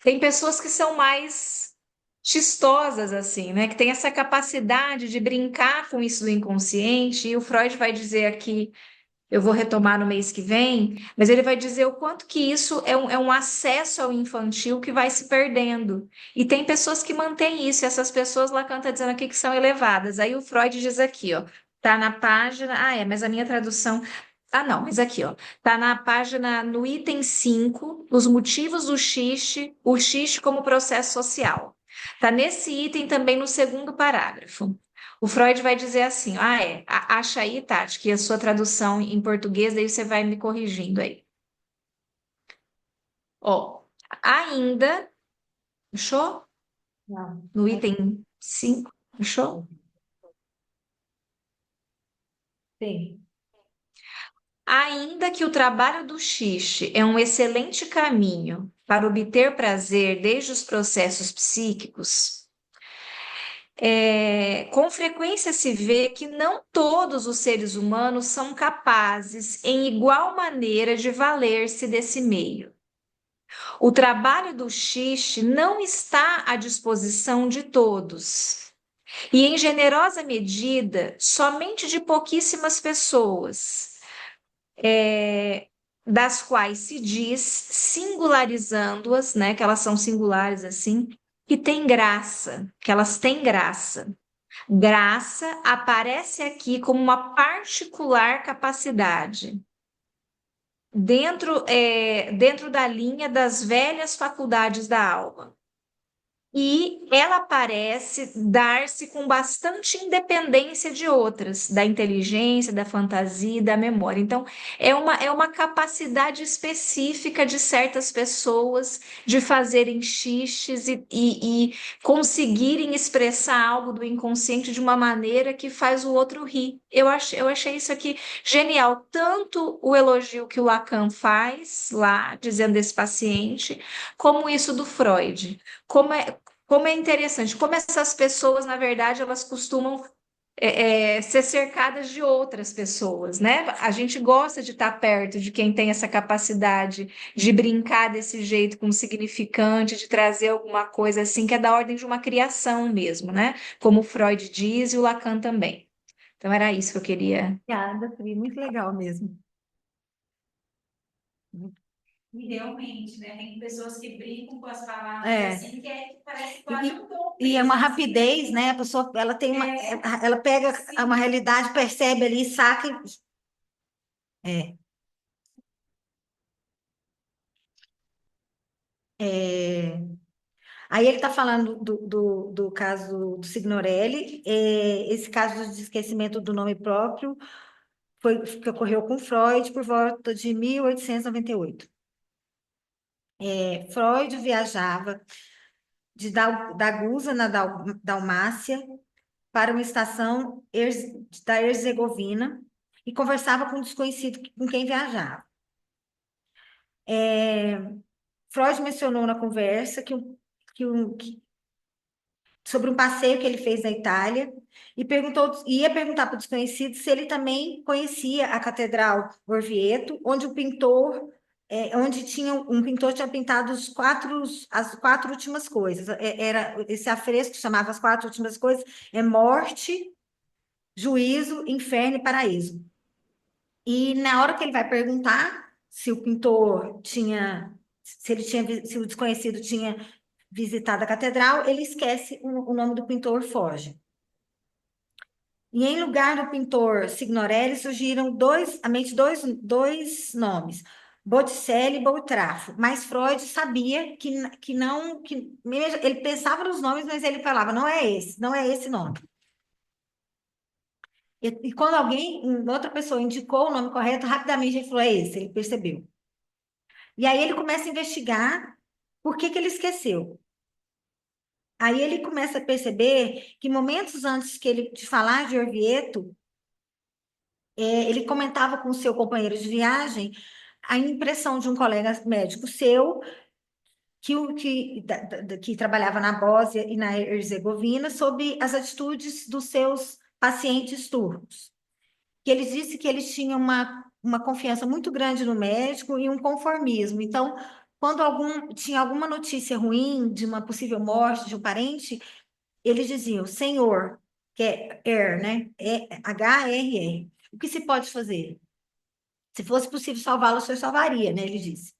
tem pessoas que são mais xistosas, assim, né? Que tem essa capacidade de brincar com isso do inconsciente, e o Freud vai dizer aqui, eu vou retomar no mês que vem, mas ele vai dizer o quanto que isso é um acesso ao infantil que vai se perdendo. E tem pessoas que mantêm isso, e essas pessoas Lacan está dizendo aqui que são elevadas. Aí o Freud diz aqui, ó, tá na página. Ah, mas a minha tradução. Ah, não, mas aqui, ó, tá na página, no item 5, os motivos do xiste, o xiste como processo social. Tá nesse item também no segundo parágrafo. O Freud vai dizer assim: acha aí, Tati, que a sua tradução em português, daí você vai me corrigindo aí. Ó, ainda, achou? não. No item 5, achou? Sim. Ainda que o trabalho do xiste é um excelente caminho para obter prazer desde os processos psíquicos, com frequência se vê que não todos os seres humanos são capazes, em igual maneira, de valer-se desse meio. O trabalho do xiste não está à disposição de todos, e, em generosa medida, somente de pouquíssimas pessoas, das quais se diz, singularizando-as, né, que elas são singulares assim, que tem graça, que elas têm graça. Graça aparece aqui como uma particular capacidade dentro da linha das velhas faculdades da alma. E ela parece dar-se com bastante independência de outras, da inteligência, da fantasia e da memória. Então, é uma capacidade específica de certas pessoas de fazerem xixes e conseguirem expressar algo do inconsciente de uma maneira que faz o outro rir. Eu achei isso aqui genial. Tanto o elogio que o Lacan faz lá, dizendo desse paciente, como isso do Freud. Como é interessante, como essas pessoas, na verdade, elas costumam ser cercadas de outras pessoas, né? A gente gosta de estar perto de quem tem essa capacidade de brincar desse jeito com o significante, de trazer alguma coisa assim, que é da ordem de uma criação mesmo, né? Como o Freud diz e o Lacan também. Então, era isso que eu queria. Obrigada, foi muito legal mesmo. E realmente, né? Tem pessoas que brincam com as palavras É. assim, que parece quase um dom E é mesmo, uma assim, né? rapidez, né? A pessoa, ela tem uma, É, ela pega sim. uma realidade, percebe ali, saca. É, é, Aí ele está falando do caso do Signorelli, esse caso de esquecimento do nome próprio foi que ocorreu com Freud por volta de 1898. Freud viajava da Gusa, na Dalmácia, para uma estação da Herzegovina e conversava com um desconhecido com quem viajava. Freud mencionou na conversa sobre um passeio que ele fez na Itália e ia perguntar para o desconhecido se ele também conhecia a Catedral Orvieto, onde um pintor tinha pintado as quatro últimas coisas. Era esse afresco que chamava as quatro últimas coisas, morte, juízo, inferno e paraíso. E na hora que ele vai perguntar se o pintor tinha, se o desconhecido tinha visitado a catedral, ele esquece o nome do pintor, foge. E em lugar do pintor Signorelli, surgiram dois nomes, Botticelli e Boltraffio. Mas Freud sabia que não, ele pensava nos nomes, mas ele falava, não é esse nome. E quando outra pessoa indicou o nome correto, rapidamente ele falou, é esse, ele percebeu. E aí ele começa a investigar por que ele esqueceu. Aí ele começa a perceber que momentos antes de falar de Orvieto, ele comentava com o seu companheiro de viagem a impressão de um colega médico seu que trabalhava na Bósnia e na Herzegovina sobre as atitudes dos seus pacientes turcos. Que ele disse que eles tinham uma confiança muito grande no médico e um conformismo. Então, quando tinha alguma notícia ruim de uma possível morte de um parente, eles diziam, Senhor, que é né? H-R-R. O que se pode fazer? Se fosse possível salvá-lo, o senhor salvaria, né? Ele disse.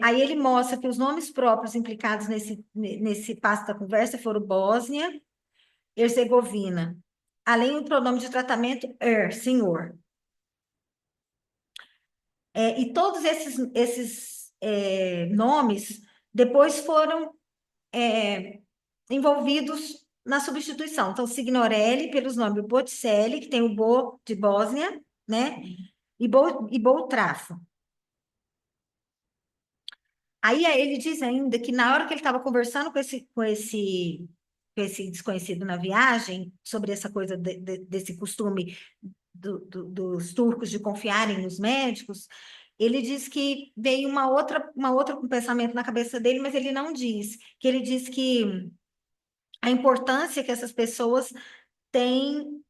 Aí ele mostra que os nomes próprios implicados nesse passo da conversa foram Bósnia, Herzegovina, além do pronome de tratamento, senhor. E todos esses nomes depois foram envolvidos na substituição. Então, Signorelli, pelos nomes Botticelli, que tem o Bo de Bósnia, né? E Boltraffio. Aí ele diz ainda que na hora que ele estava conversando com esse desconhecido na viagem, sobre essa coisa desse costume dos turcos de confiarem nos médicos, ele diz que veio uma outra um pensamento na cabeça dele, mas ele não diz, que ele diz que a importância que essas pessoas têm,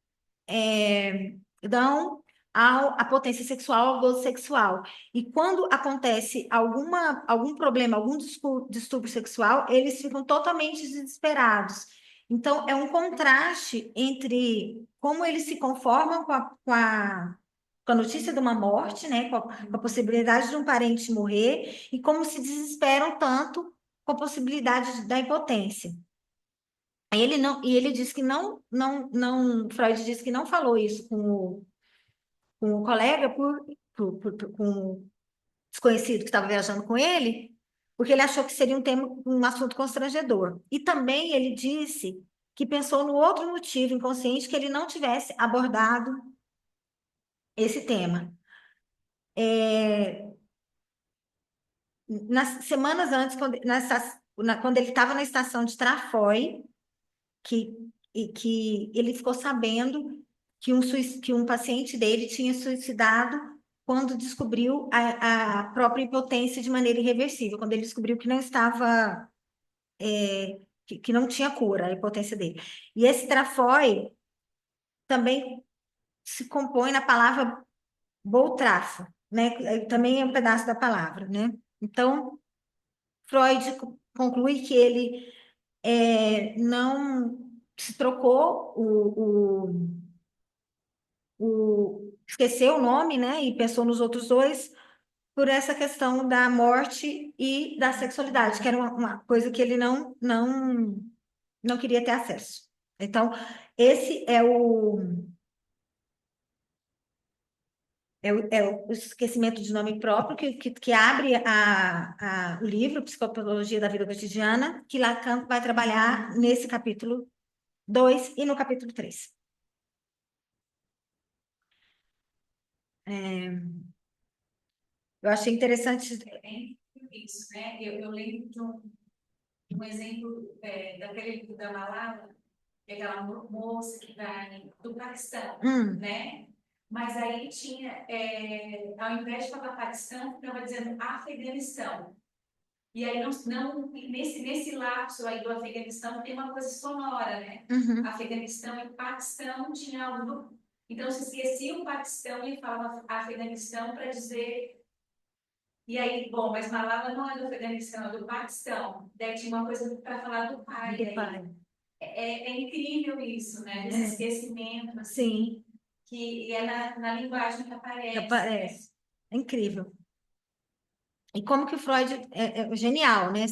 dão à potência sexual, ao gozo sexual. E quando acontece algum problema, algum distúrbio sexual, eles ficam totalmente desesperados. Então, é um contraste entre como eles se conformam com a notícia de uma morte, né, com a possibilidade de um parente morrer, e como se desesperam tanto com a possibilidade da impotência. Ele disse que Freud disse que não falou isso com o colega, com o desconhecido que estava viajando com ele, porque ele achou que seria um assunto constrangedor. E também ele disse que pensou no outro motivo inconsciente que ele não tivesse abordado esse tema. Nas semanas antes, quando ele estava na estação de Trafoi, que ele ficou sabendo que um paciente dele tinha suicidado quando descobriu a própria impotência de maneira irreversível, quando ele descobriu que não estava, que não tinha cura a impotência dele. E esse trafói também se compõe na palavra boltrafo, né? Também é um pedaço da palavra, né? Então, Freud conclui que ele não se trocou esqueceu o nome, né? E pensou nos outros dois por essa questão da morte e da sexualidade, que era uma coisa que ele não queria ter acesso. Então, esse é o esquecimento de nome próprio que abre o livro Psicopatologia da Vida Cotidiana, que Lacan vai trabalhar nesse capítulo 2 e no capítulo 3. Eu achei interessante. Isso, né? Eu lembro de um exemplo daquele livro da Malala, aquela moça que vai do Paquistão, né? Mas aí tinha, ao invés de falar Paquistão, estava dizendo Afeganistão. E aí, nesse lapso aí do Afeganistão, tem uma coisa sonora, né? Afeganistão e Paquistão tinha algo. Então, se esquecia o Paquistão e falava Afeganistão para dizer. E aí, bom, mas Malala não é do Afeganistão, é do Paquistão. Daí tinha uma coisa para falar do pai. Do pai. É incrível isso, né? Esse esquecimento, Sim. Que é na linguagem que aparece. Aparece. É incrível. E como que o Freud é genial, né?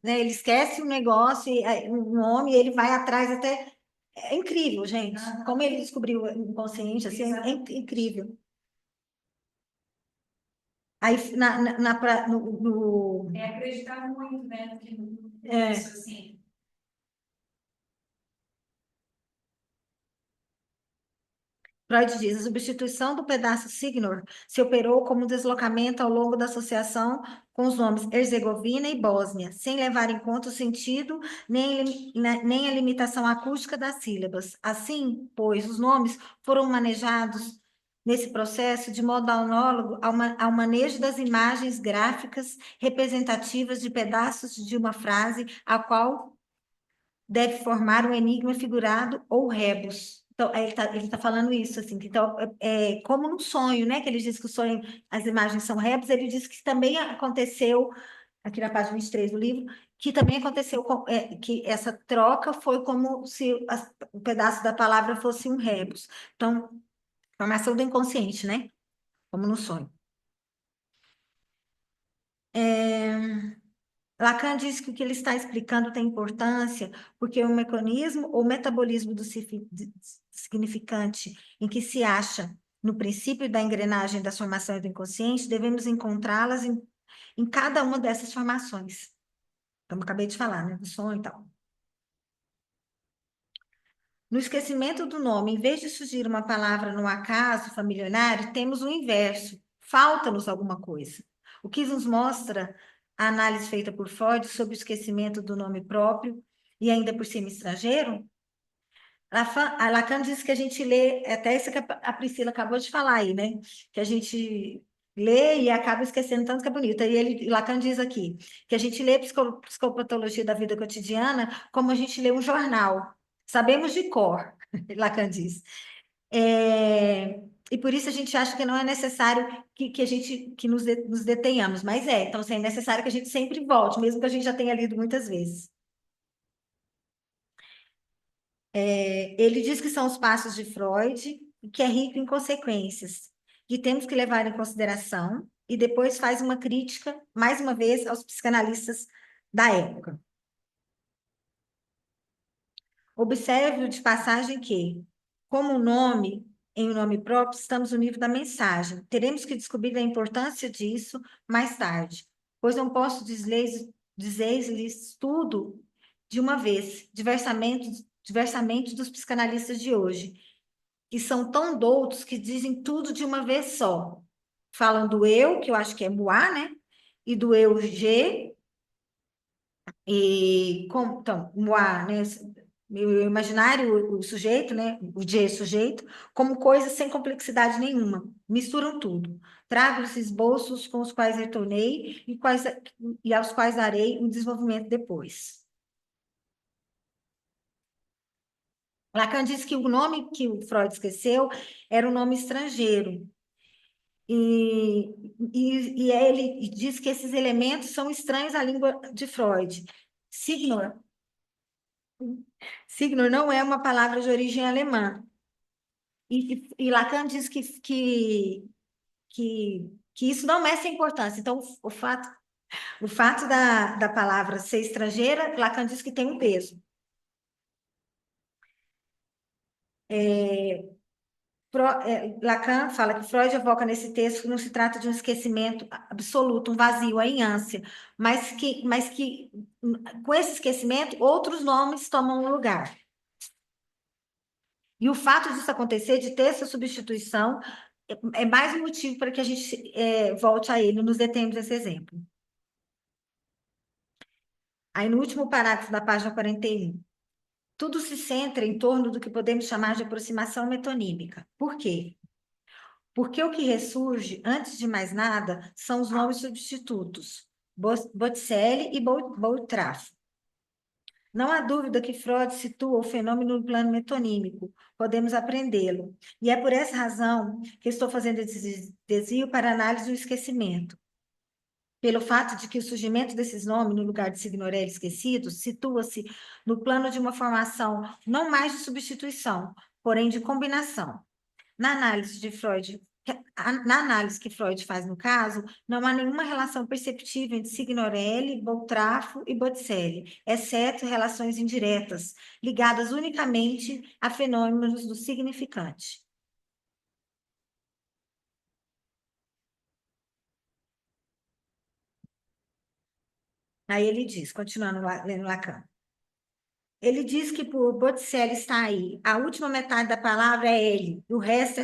Né? Ele esquece um negócio, um nome, e ele vai atrás até. É incrível, gente. Como ele descobriu o inconsciente, assim, é incrível. Aí, É acreditar muito, né? Isso, assim. Freud diz, a substituição do pedaço Signor se operou como deslocamento ao longo da associação com os nomes Herzegovina e Bósnia, sem levar em conta o sentido nem a limitação acústica das sílabas. Assim, pois, os nomes foram manejados nesse processo de modo análogo ao manejo das imagens gráficas representativas de pedaços de uma frase, a qual deve formar um enigma figurado ou rebus. Então, ele tá falando isso, assim, então, como num sonho, né, que ele diz que o sonho, as imagens são rebus, ele diz que também aconteceu, aqui na página 23 do livro, que também aconteceu, que essa troca foi como se o pedaço da palavra fosse um rebus. Então, formação do inconsciente, né, como no sonho. Lacan diz que o que ele está explicando tem importância porque o mecanismo ou metabolismo do significante em que se acha no princípio da engrenagem das formações do inconsciente, devemos encontrá-las em cada uma dessas formações. Como acabei de falar, né? Do sonho e tal. No esquecimento do nome, em vez de surgir uma palavra no acaso familiar, temos o inverso. Falta-nos alguma coisa. O que nos mostra a análise feita por Freud sobre o esquecimento do nome próprio e ainda por cima estrangeiro? A Lacan diz que a gente lê, até isso que a Priscila acabou de falar aí, né? Que a gente lê e acaba esquecendo tanto que é bonito. E Lacan diz aqui que a gente lê a psicopatologia da vida cotidiana como a gente lê um jornal. Sabemos de cor, Lacan diz. E por isso a gente acha que não é necessário que a gente nos detenhamos, mas então assim, é necessário que a gente sempre volte, mesmo que a gente já tenha lido muitas vezes. Ele diz que são os passos de Freud, que é rico em consequências, que temos que levar em consideração, e depois faz uma crítica, mais uma vez, aos psicanalistas da época. Observe de passagem que, como o nome, em um nome próprio, estamos no nível da mensagem. Teremos que descobrir a importância disso mais tarde, pois não posso dizer-lhes tudo de uma vez, diversamente dos psicanalistas de hoje, que são tão doutos que dizem tudo de uma vez só. Falam do eu, que eu acho que é moi, né? E do eu G, então, moi, né? O imaginário, o sujeito, né? O G sujeito, como coisas sem complexidade nenhuma. Misturam tudo. Trago os esboços com os quais retornei e aos quais darei um desenvolvimento depois. Lacan diz que o nome que o Freud esqueceu era um nome estrangeiro. E ele diz que esses elementos são estranhos à língua de Freud. Signor não é uma palavra de origem alemã. E Lacan diz que isso não é sem importância. Então, o fato da palavra ser estrangeira, Lacan diz que tem um peso. Lacan fala que Freud evoca nesse texto que não se trata de um esquecimento absoluto, um vazio, a ânsia, mas que com esse esquecimento outros nomes tomam o lugar. E o fato disso acontecer, de ter essa substituição, é mais um motivo para que a gente volte a ele, nos detemos esse exemplo. Aí, no último parágrafo da página 41, tudo se centra em torno do que podemos chamar de aproximação metonímica. Por quê? Porque o que ressurge, antes de mais nada, são os nomes substitutos, Botticelli e Boutraf. Não há dúvida que Freud situa o fenômeno no plano metonímico, podemos aprendê-lo. E é por essa razão que estou fazendo esse desvio para análise do esquecimento. Pelo fato de que o surgimento desses nomes, no lugar de Signorelli esquecidos, situa-se no plano de uma formação não mais de substituição, porém de combinação. Na análise que Freud faz no caso, não há nenhuma relação perceptível entre Signorelli, Boltraffio e Botticelli, exceto relações indiretas, ligadas unicamente a fenômenos do significante. Aí ele diz, continuando lendo Lacan, ele diz que por Botticelli estar aí, a última metade da palavra é ele, e o resto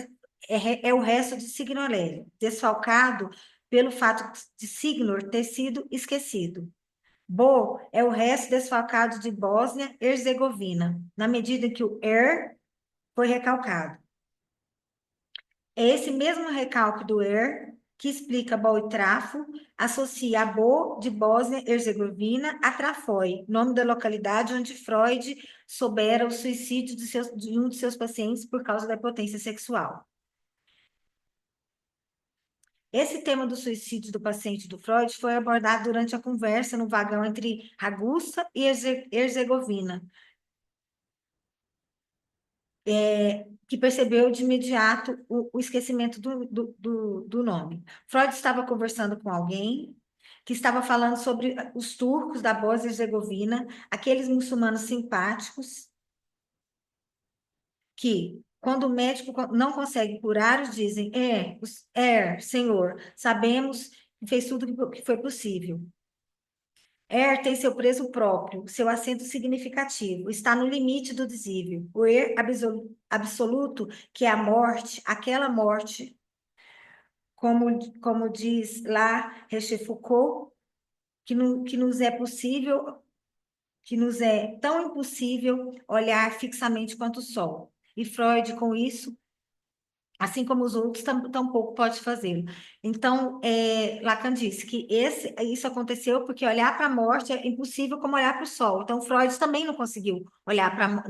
é o resto de Signorelli, desfalcado pelo fato de Signor ter sido esquecido. Bo é o resto desfalcado de Bósnia-Herzegovina, na medida em que o foi recalcado. É esse mesmo recalque do que explica Bo e Trafo, associa a Bo de Bósnia-Herzegovina a Trafoi, nome da localidade onde Freud soubera o suicídio de um de seus pacientes por causa da impotência sexual. Esse tema do suicídio do paciente do Freud foi abordado durante a conversa no vagão entre Ragusa e Herzegovina, que percebeu de imediato o esquecimento do nome. Freud estava conversando com alguém que estava falando sobre os turcos da Bósnia-Herzegovina, aqueles muçulmanos simpáticos que, quando o médico não consegue curar, dizem, senhor, sabemos que fez tudo o que foi possível. Tem seu preço próprio, seu acento significativo, está no limite do dizível. O absoluto, que é a morte, aquela morte, como diz lá Rochefoucauld, que nos é possível, que nos é tão impossível olhar fixamente quanto o sol. E Freud, com isso, assim como os outros, tampouco pode fazê-lo. Então, Lacan disse que isso aconteceu porque olhar para a morte é impossível como olhar para o sol. Então, Freud também não conseguiu olhar para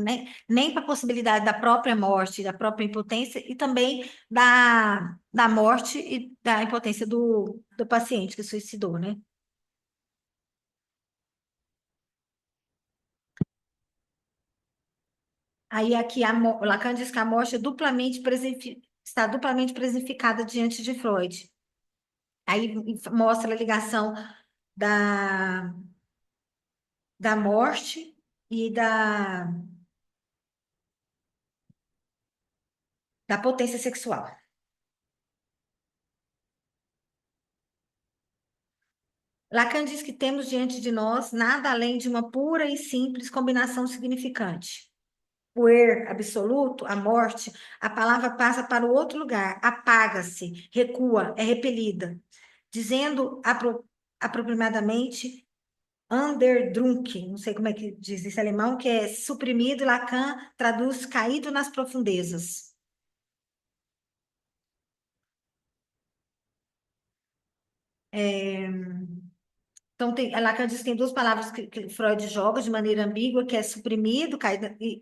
nem para a possibilidade da própria morte, da própria impotência, e também da morte e da impotência do paciente que suicidou, né? Aí aqui Lacan diz que a morte está duplamente presentificada diante de Freud. Aí mostra a ligação da morte e da potência sexual. Lacan diz que temos diante de nós nada além de uma pura e simples combinação significante. O absoluto, a morte, a palavra passa para o outro lugar, apaga-se, recua, é repelida, dizendo apropriadamente Underdrunk, não sei como é que diz esse alemão, que é suprimido, Lacan traduz caído nas profundezas. Então, Lacan diz que tem duas palavras que Freud joga de maneira ambígua, que é suprimido, caído, e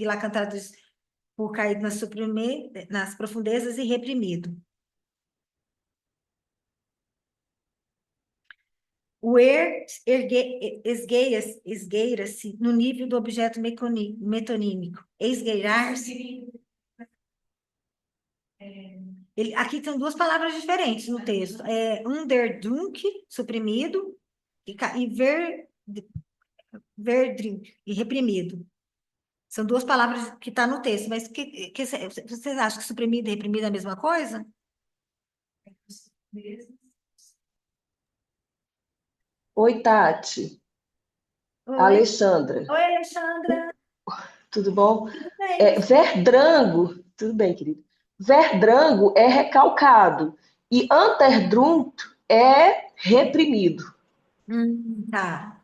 Lacan traduz por caído nas profundezas e reprimido. O esgueira-se no nível do objeto metonímico. Esgueirar-se. Aqui tem duas palavras diferentes no texto. Underdrunk, suprimido, e verdrink, e reprimido. São duas palavras que estão no texto, mas vocês acham que suprimido e reprimido é a mesma coisa? Oi, Tati. Oi, Alexandra, oi, Alexandra. tudo bom? Tudo bem? Verdrango, tudo bem, querido. Verdrango é recalcado e Anterdrunto é reprimido, Tá.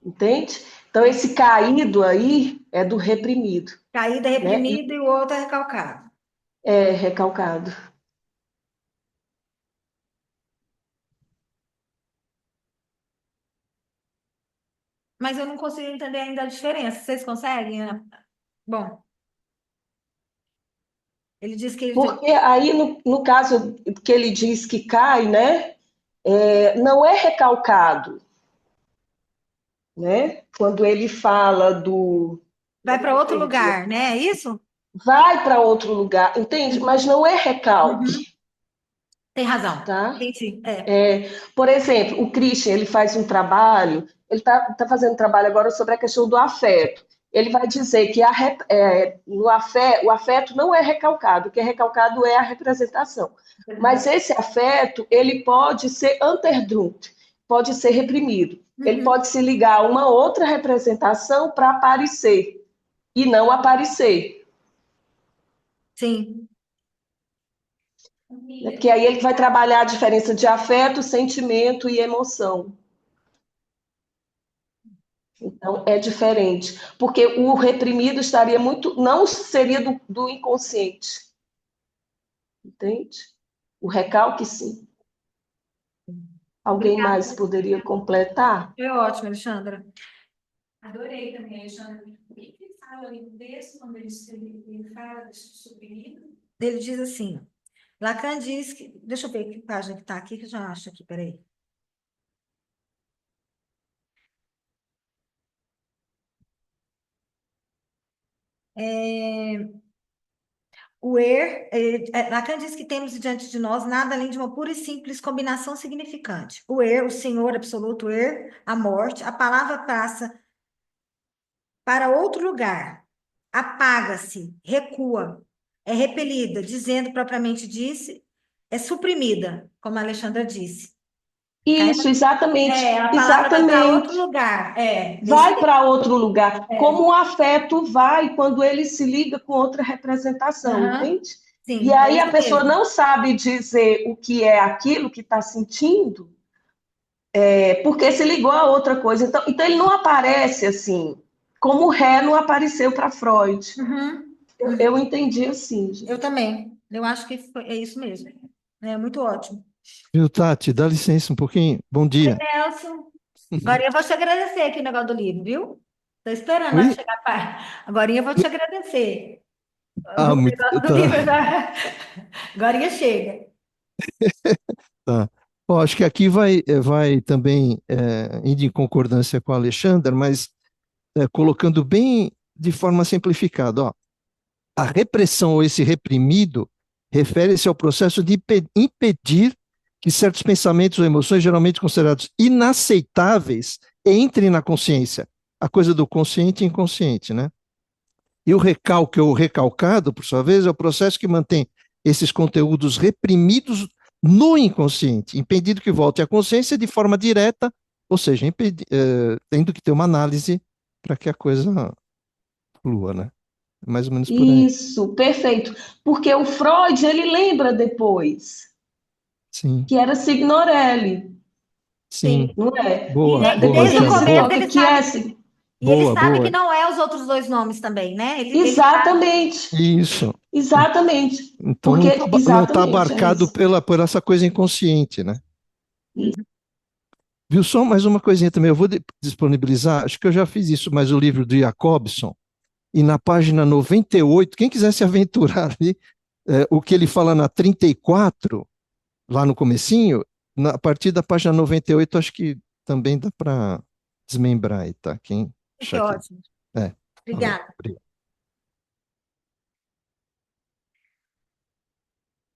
entende? Então, esse caído aí é do reprimido, Caído é né? E reprimido e o outro é recalcado. é recalcado. Mas eu não consigo entender ainda a diferença. Vocês conseguem? Bom, ele diz que ele... Porque aí, no caso que ele diz que cai, né? Não é recalcado, né? Quando ele fala do. vai Peraí para que eu outro perdi. lugar, né? É isso? Vai para outro lugar, entende? Mas não é Uhum. recalque, Tem razão. tá? Entendi. Por exemplo, o Christian, ele faz um trabalho, ele está fazendo um trabalho agora sobre a questão do afeto. Ele vai dizer que o afeto não é recalcado, o que é recalcado é a representação. Mas esse afeto, ele pode ser anterdrunto, pode ser reprimido. Ele Uhum. pode se ligar a uma outra representação para aparecer e não aparecer. Sim. Né? Porque aí ele vai trabalhar a diferença de afeto, sentimento e emoção. Então, é diferente, porque o reprimido estaria muito, não seria do inconsciente, entende? O recalque, sim. Alguém mais Obrigada. poderia completar? Foi ótimo, Alexandra. Adorei também, Alexandre. O que ele fala ali no texto, quando ele fala do suprimido? Ele diz assim, Lacan diz que... Deixa eu ver que página que está aqui, que eu já acho aqui, peraí. Lacan diz que temos diante de nós nada além de uma pura e simples combinação significante. O Senhor absoluto, a morte, a palavra passa para outro lugar, apaga-se, recua, é repelida, dizendo propriamente disse, é suprimida, como a Alexandra disse. Isso, exatamente, A palavra vai para outro exatamente. lugar. Desse Vai para outro lugar, é. como o afeto vai quando ele se liga com outra representação, Aham. entende? E Sim, é aí isso a pessoa mesmo. não sabe dizer o que é aquilo que está sentindo, porque se ligou a outra coisa. Então ele não aparece assim, como o ré não apareceu para Freud. Uhum. Eu entendi assim, Eu gente. também. Eu acho que é isso mesmo. É muito ótimo. Viu, Tati? Dá licença um pouquinho. Bom dia. Nelson, agora eu vou te agradecer aqui o negócio do livro, viu? Estou esperando lá Oi? chegar a parte. Agora eu vou te agradecer. O Ah, muito. negócio do livro. Tá, Agora chega. tá. Bom, acho que aqui vai também indo em concordância com a Alexandra, mas colocando bem de forma simplificada. Ó, a repressão ou esse reprimido refere-se ao processo de impedir que certos pensamentos ou emoções, geralmente considerados inaceitáveis, entrem na consciência. A coisa do consciente e inconsciente, né? E o recalque ou recalcado, por sua vez, é o processo que mantém esses conteúdos reprimidos no inconsciente, impedindo que volte à consciência de forma direta, ou seja, tendo que ter uma análise para que a coisa flua, né? Mais ou menos por aí. Isso, perfeito. Porque o Freud, ele lembra depois, Sim, que era Signorelli, sim. Sim. não é? Boa, boa, Depois Desde o ele Jane, se começo boa. toca ele que é sabe. assim. E ele Boa, sabe que boa. não é os outros dois nomes também, né? Ele sabe. Exatamente, Isso. exatamente. Então Porque, não tá exatamente, é abarcado isso. por essa coisa inconsciente, né? Viu só mais uma coisinha também? Eu vou disponibilizar, acho que eu já fiz isso, mas o livro do Jacobson, e na página 98, quem quiser se aventurar ali, o que ele fala na 34, lá no comecinho, a partir da página 98, acho que também dá para desmembrar aí, tá? Quem Que achar que... ótimo. É, falou. Obrigada. Obrigado.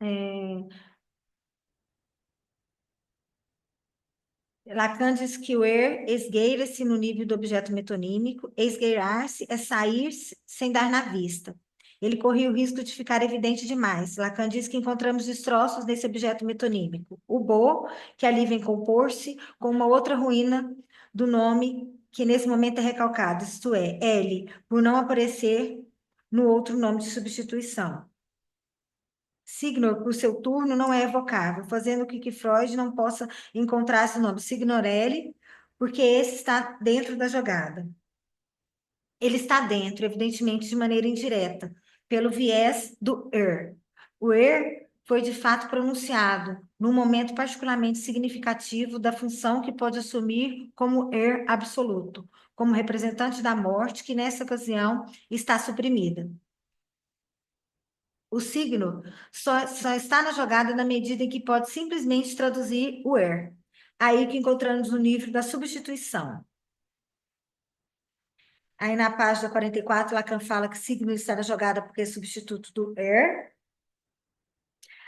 É, Lacan diz que o esgueira-se no nível do objeto metonímico, esgueirar-se é sair sem dar na vista. Ele corria o risco de ficar evidente demais. Lacan diz que encontramos destroços nesse objeto metonímico. O bo, que ali vem compor-se com uma outra ruína do nome que nesse momento é recalcado, isto é, L, por não aparecer no outro nome de substituição. Signor, por seu turno, não é evocável, fazendo com que Freud não possa encontrar esse nome Signorelli, porque esse está dentro da jogada. Ele está dentro, evidentemente, de maneira indireta, pelo viés do er. O er foi, de fato, pronunciado num momento particularmente significativo da função que pode assumir como er absoluto, como representante da morte, que, nessa ocasião, está suprimida. O signo só está na jogada na medida em que pode simplesmente traduzir o er. Aí que encontramos o nível da substituição. Aí na página 44, Lacan fala que signo está na jogada porque é substituto do er.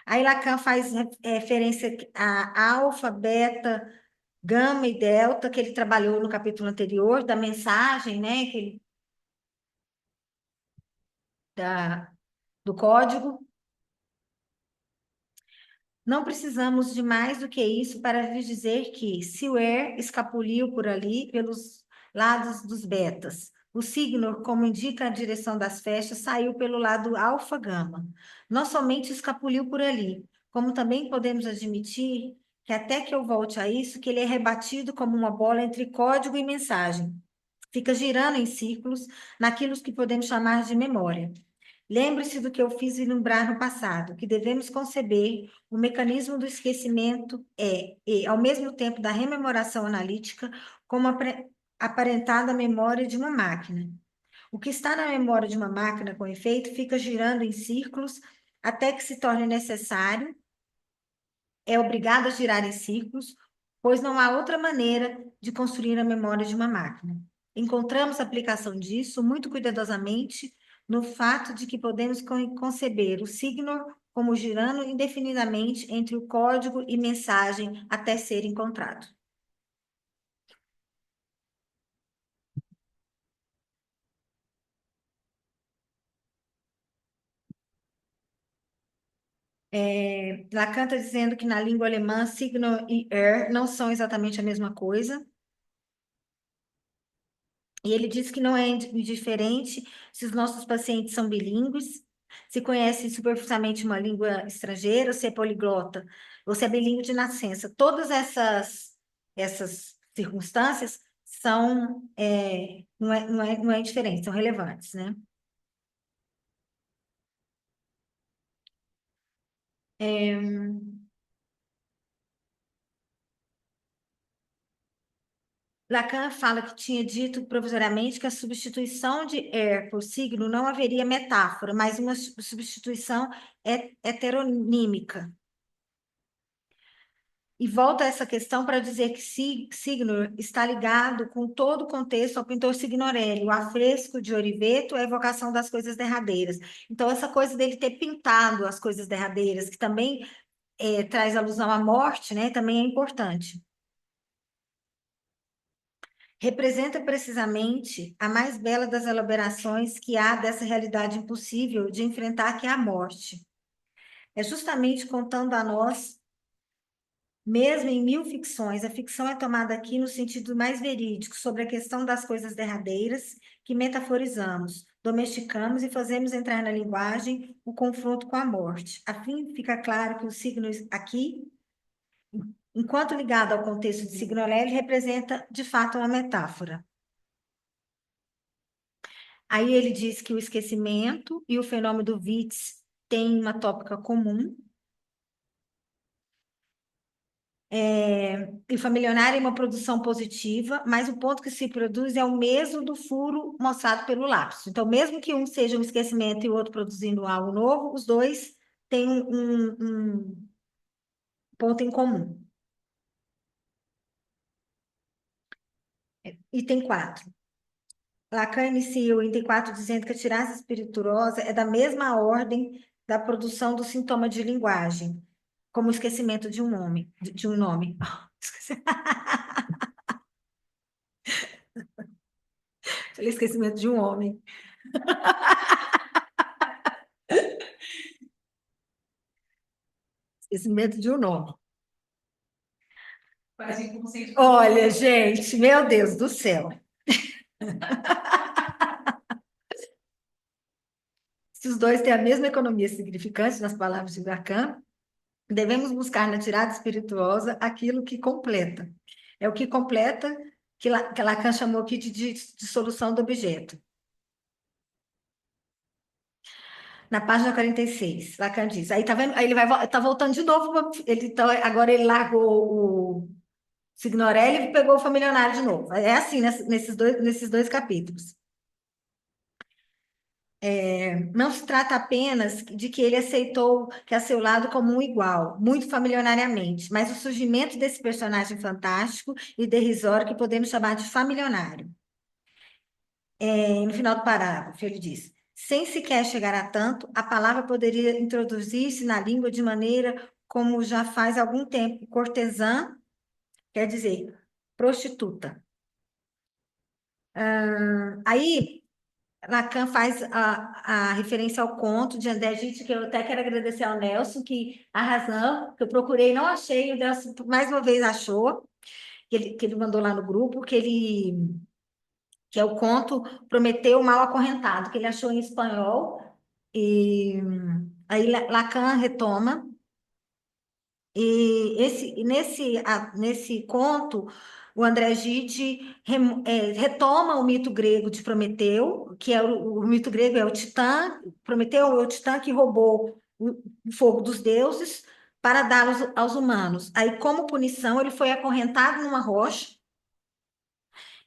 Aí Lacan faz referência a alfa, beta, gama e delta, que ele trabalhou no capítulo anterior, da mensagem, né? Do código. Não precisamos de mais do que isso para lhes dizer que, se o er escapuliu por ali pelos lados dos betas, o signo, como indica a direção das flechas, saiu pelo lado alfa-gama. Não somente escapuliu por ali, como também podemos admitir que, até que eu volte a isso, que ele é rebatido como uma bola entre código e mensagem. Fica girando em círculos naquilo que podemos chamar de memória. Lembre-se do que eu fiz vislumbrar no passado, que devemos conceber o mecanismo do esquecimento e, ao mesmo tempo, da rememoração analítica como aparentada memória de uma máquina. O que está na memória de uma máquina, com efeito, fica girando em círculos até que se torne necessário, é obrigado a girar em círculos, pois não há outra maneira de construir a memória de uma máquina. Encontramos a aplicação disso muito cuidadosamente no fato de que podemos conceber o signo como girando indefinidamente entre o código e mensagem até ser encontrado. Lacan está dizendo que na língua alemã, signo e er não são exatamente a mesma coisa. E ele diz que não é indiferente se os nossos pacientes são bilíngues, se conhecem superficialmente uma língua estrangeira, se é poliglota, ou se é bilíngue de nascença. Todas essas circunstâncias são, não é indiferente, são relevantes, né? Lacan fala que tinha dito provisoriamente que a substituição de er por signo não haveria metáfora, mas uma substituição heteronímica. E volta a essa questão para dizer que signo está ligado com todo o contexto ao pintor Signorelli, o afresco de Oliveto, a evocação das coisas derradeiras. Então, essa coisa dele ter pintado as coisas derradeiras, que também traz alusão à morte, né, também é importante. Representa precisamente a mais bela das elaborações que há dessa realidade impossível de enfrentar, que é a morte. É justamente contando a nós, mesmo em mil ficções, a ficção é tomada aqui no sentido mais verídico sobre a questão das coisas derradeiras que metaforizamos, domesticamos e fazemos entrar na linguagem o confronto com a morte. Assim fica claro que o signo aqui, enquanto ligado ao contexto de Signorelli, representa de fato uma metáfora. Aí ele diz que o esquecimento e o fenômeno do Witz têm uma tópica comum. E familiar é uma produção positiva, mas o ponto que se produz é o mesmo do furo mostrado pelo lapso. Então, mesmo que um seja um esquecimento e o outro produzindo algo novo, os dois têm um ponto em comum. Item 4. Lacan inicia o item 4 dizendo que a tiragem espirituosa é da mesma ordem da produção do sintoma de linguagem, como o esquecimento de um nome. Falei esquecimento de um homem. Esquecimento de um nome. Olha, gente, meu Deus do céu. Se os dois têm a mesma economia significante nas palavras de Lacan, devemos buscar na tirada espirituosa aquilo que completa. É o que completa que Lacan chamou aqui de solução do objeto. Na página 46, Lacan diz. Aí tá vendo? Aí ele tá voltando de novo. Agora ele largou o Signorelli e pegou o Familionário de novo. É assim nesses dois capítulos. Não se trata apenas de que ele aceitou que a seu lado como um igual, muito familiarmente, mas o surgimento desse personagem fantástico e derrisório que podemos chamar de familionário. No final do parágrafo, ele diz: sem sequer chegar a tanto, a palavra poderia introduzir-se na língua de maneira como já faz algum tempo. Cortesã quer dizer prostituta. Aí, Lacan faz a referência ao conto de André Gide, que eu até quero agradecer ao Nelson, que a razão, que eu procurei, não achei, o Nelson mais uma vez achou, que ele mandou lá no grupo, que é o conto Prometeu Mal Acorrentado, que ele achou em espanhol, e aí Lacan retoma, e nesse conto, o André Gide retoma o mito grego de Prometeu, que é o mito grego é o Titã, Prometeu é o Titã que roubou o fogo dos deuses para dar aos humanos. Aí, como punição, ele foi acorrentado numa rocha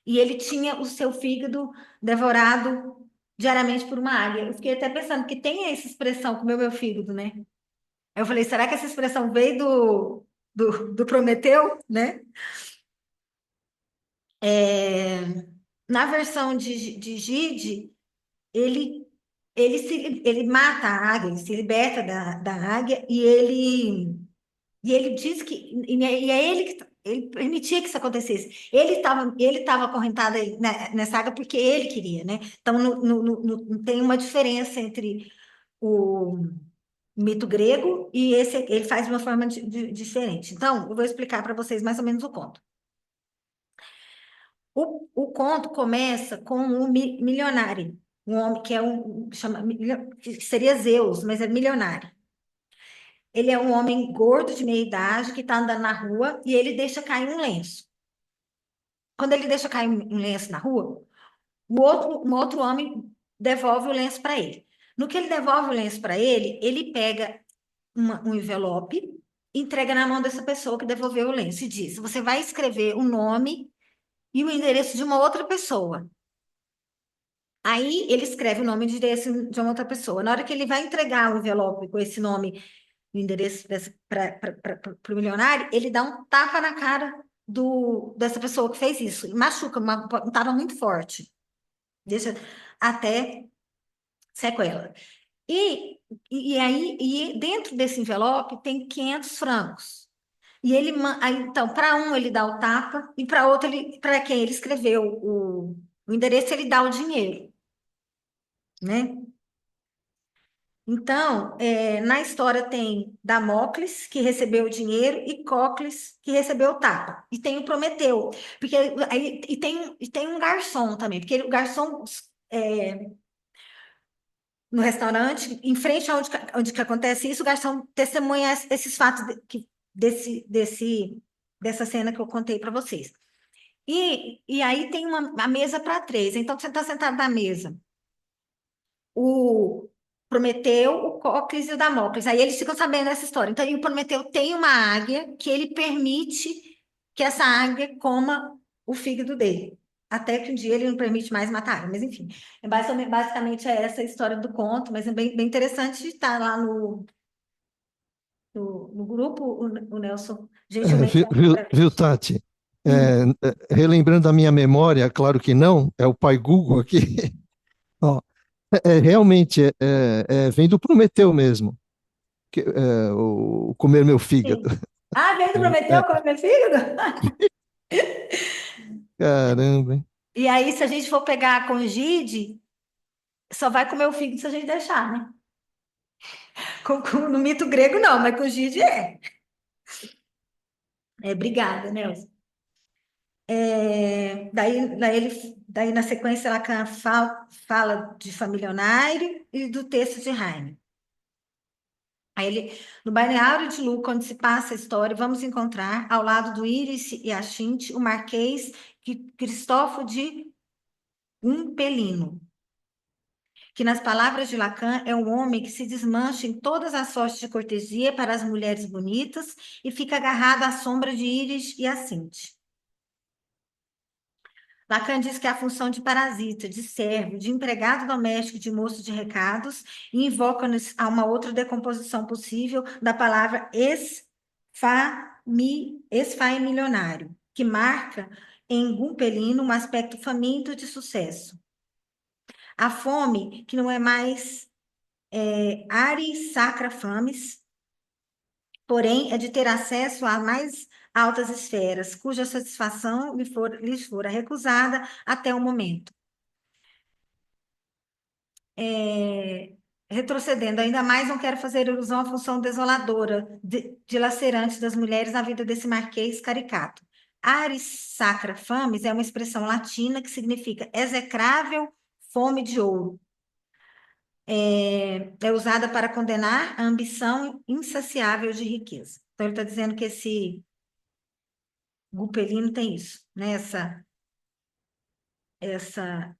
e ele tinha o seu fígado devorado diariamente por uma águia. Eu fiquei até pensando que tem essa expressão, comer meu fígado, né? Aí eu falei, será que essa expressão veio do Prometeu, né? Na versão de Gide, ele mata a águia, ele se liberta da águia e ele diz que e é ele que ele permitia que isso acontecesse. Ele tava acorrentado aí nessa águia porque ele queria, né? Então tem uma diferença entre o mito grego e esse ele faz de uma forma diferente. Então, eu vou explicar para vocês mais ou menos o conto. O conto começa com um milionário, um homem que que seria Zeus, mas é milionário. Ele é um homem gordo de meia idade que está andando na rua e ele deixa cair um lenço. Quando ele deixa cair um lenço na rua, um outro homem devolve o lenço para ele. No que ele devolve o lenço para ele, ele pega um envelope, entrega na mão dessa pessoa que devolveu o lenço e diz: você vai escrever o nome e o endereço de uma outra pessoa. Aí ele escreve o nome e o endereço de uma outra pessoa. Na hora que ele vai entregar o envelope com esse nome e o endereço para o milionário, ele dá um tapa na cara dessa pessoa que fez isso. E machuca, um tapa muito forte. Deixa até sequela. E dentro desse envelope tem 500 francos. E então, para um ele dá o tapa e para outro, para quem ele escreveu o endereço, ele dá o dinheiro, né? Então, na história tem Damocles, que recebeu o dinheiro, e Cócles, que recebeu o tapa. E tem o Prometeu, porque tem um garçom também, porque o garçom no restaurante, em frente onde que acontece isso, o garçom testemunha esses fatos dessa cena que eu contei para vocês. E aí tem uma mesa para três. Então, você está sentado na mesa. O Prometeu, o Cócles e o Damocles. Aí eles ficam sabendo dessa história. Então, o Prometeu tem uma águia que ele permite que essa águia coma o fígado dele. Até que um dia ele não permite mais matar. Mas, enfim, basicamente é essa a história do conto, mas é bem interessante estar lá no grupo, o Nelson gentilmente. Viu, Tati? Relembrando a minha memória, claro que não, é o pai Google aqui. Ó, realmente vem do Prometeu mesmo, o comer meu fígado. Ah, Bento prometeu comer meu fígado? Caramba, hein? E aí, se a gente for pegar a Congide, só vai comer o fígado se a gente deixar, né? No mito grego, não, mas Congide é. Obrigada, Nelson. Daí, na sequência, Lacan fala de familionário e do texto de Heine. No balneário de Luca, onde se passa a história, vamos encontrar, ao lado do Íris e Achinte, o Marquês Cristóforo de Umpelino, que, nas palavras de Lacan, é um homem que se desmancha em todas as sortes de cortesia para as mulheres bonitas e fica agarrado à sombra de Íris e Achinte. Lacan diz que é a função de parasita, de servo, de empregado doméstico, de moço de recados, e invoca-nos a uma outra decomposição possível da palavra esfaimilionário, que marca em Gumpelino um aspecto faminto de sucesso. A fome, que não é mais aris sacra fames, porém é de ter acesso a mais altas esferas, cuja satisfação lhes fora recusada até o momento. Retrocedendo ainda mais, não quero fazer ilusão à função desoladora, dilacerante das mulheres na vida desse marquês caricato. Aris sacra fames é uma expressão latina que significa execrável fome de ouro. É usada para condenar a ambição insaciável de riqueza. Então, ele está dizendo que esse Gupelino tem isso, né? Essa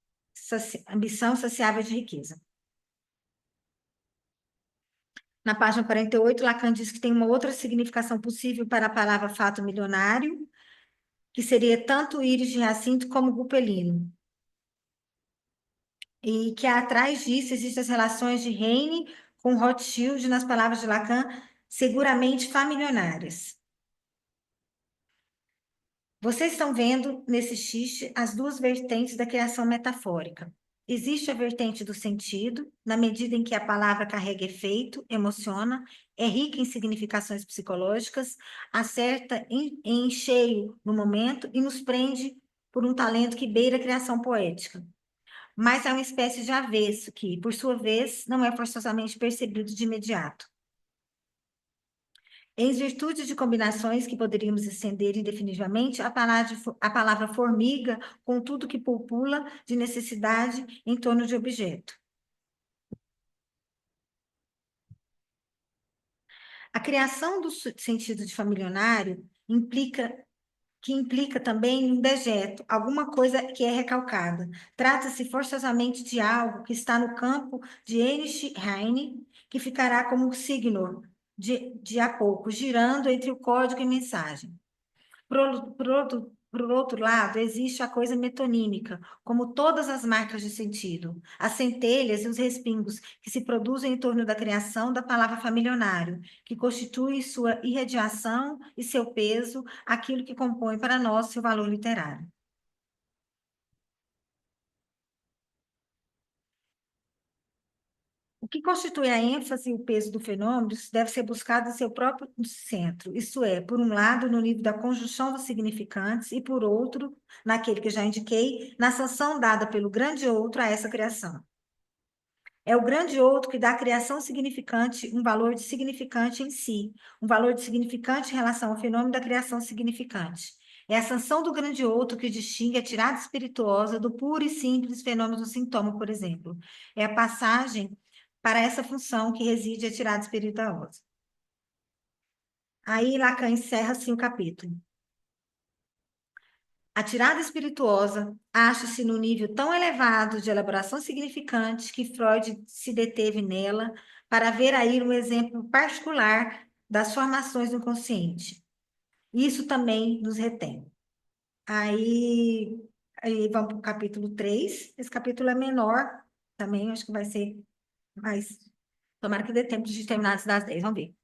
ambição saciável de riqueza. Na página 48, Lacan diz que tem uma outra significação possível para a palavra fato milionário, que seria tanto Íris de Jacinto como Gupelino. E que atrás disso existem as relações de Heine com Rothschild, nas palavras de Lacan, seguramente familiares. Vocês estão vendo nesse xiste as duas vertentes da criação metafórica. Existe a vertente do sentido, na medida em que a palavra carrega efeito, emociona, é rica em significações psicológicas, acerta em cheio no momento e nos prende por um talento que beira a criação poética. Mas é uma espécie de avesso que, por sua vez, não é forçosamente percebido de imediato. Em virtude de combinações que poderíamos estender indefinitivamente, a palavra formiga com tudo que popula de necessidade em torno de objeto. A criação do sentido de familionário implica também um dejeto, alguma coisa que é recalcada. Trata-se forçosamente de algo que está no campo de Heinrich Heine, que ficará como signo de a pouco, girando entre o código e mensagem. Por outro lado, existe a coisa metonímica, como todas as marcas de sentido, as centelhas e os respingos que se produzem em torno da criação da palavra familionário, que constitui sua irradiação e seu peso, aquilo que compõe para nós seu valor literário. O que constitui a ênfase e o peso do fenômeno deve ser buscado em seu próprio centro, isto é, por um lado, no nível da conjunção dos significantes, e por outro, naquele que já indiquei, na sanção dada pelo grande outro a essa criação. É o grande outro que dá à criação significante um valor de significante em si, um valor de significante em relação ao fenômeno da criação significante. É a sanção do grande outro que distingue a tirada espirituosa do puro e simples fenômeno do sintoma, por exemplo. É a passagem para essa função que reside a tirada espirituosa. Aí Lacan encerra assim o capítulo. A tirada espirituosa acha-se no nível tão elevado de elaboração significante que Freud se deteve nela para ver aí um exemplo particular das formações do inconsciente. Isso também nos retém. Aí vamos para o capítulo 3. Esse capítulo é menor também, acho que vai ser mais... Tomara que dê tempo de terminar antes das 10, vamos ver.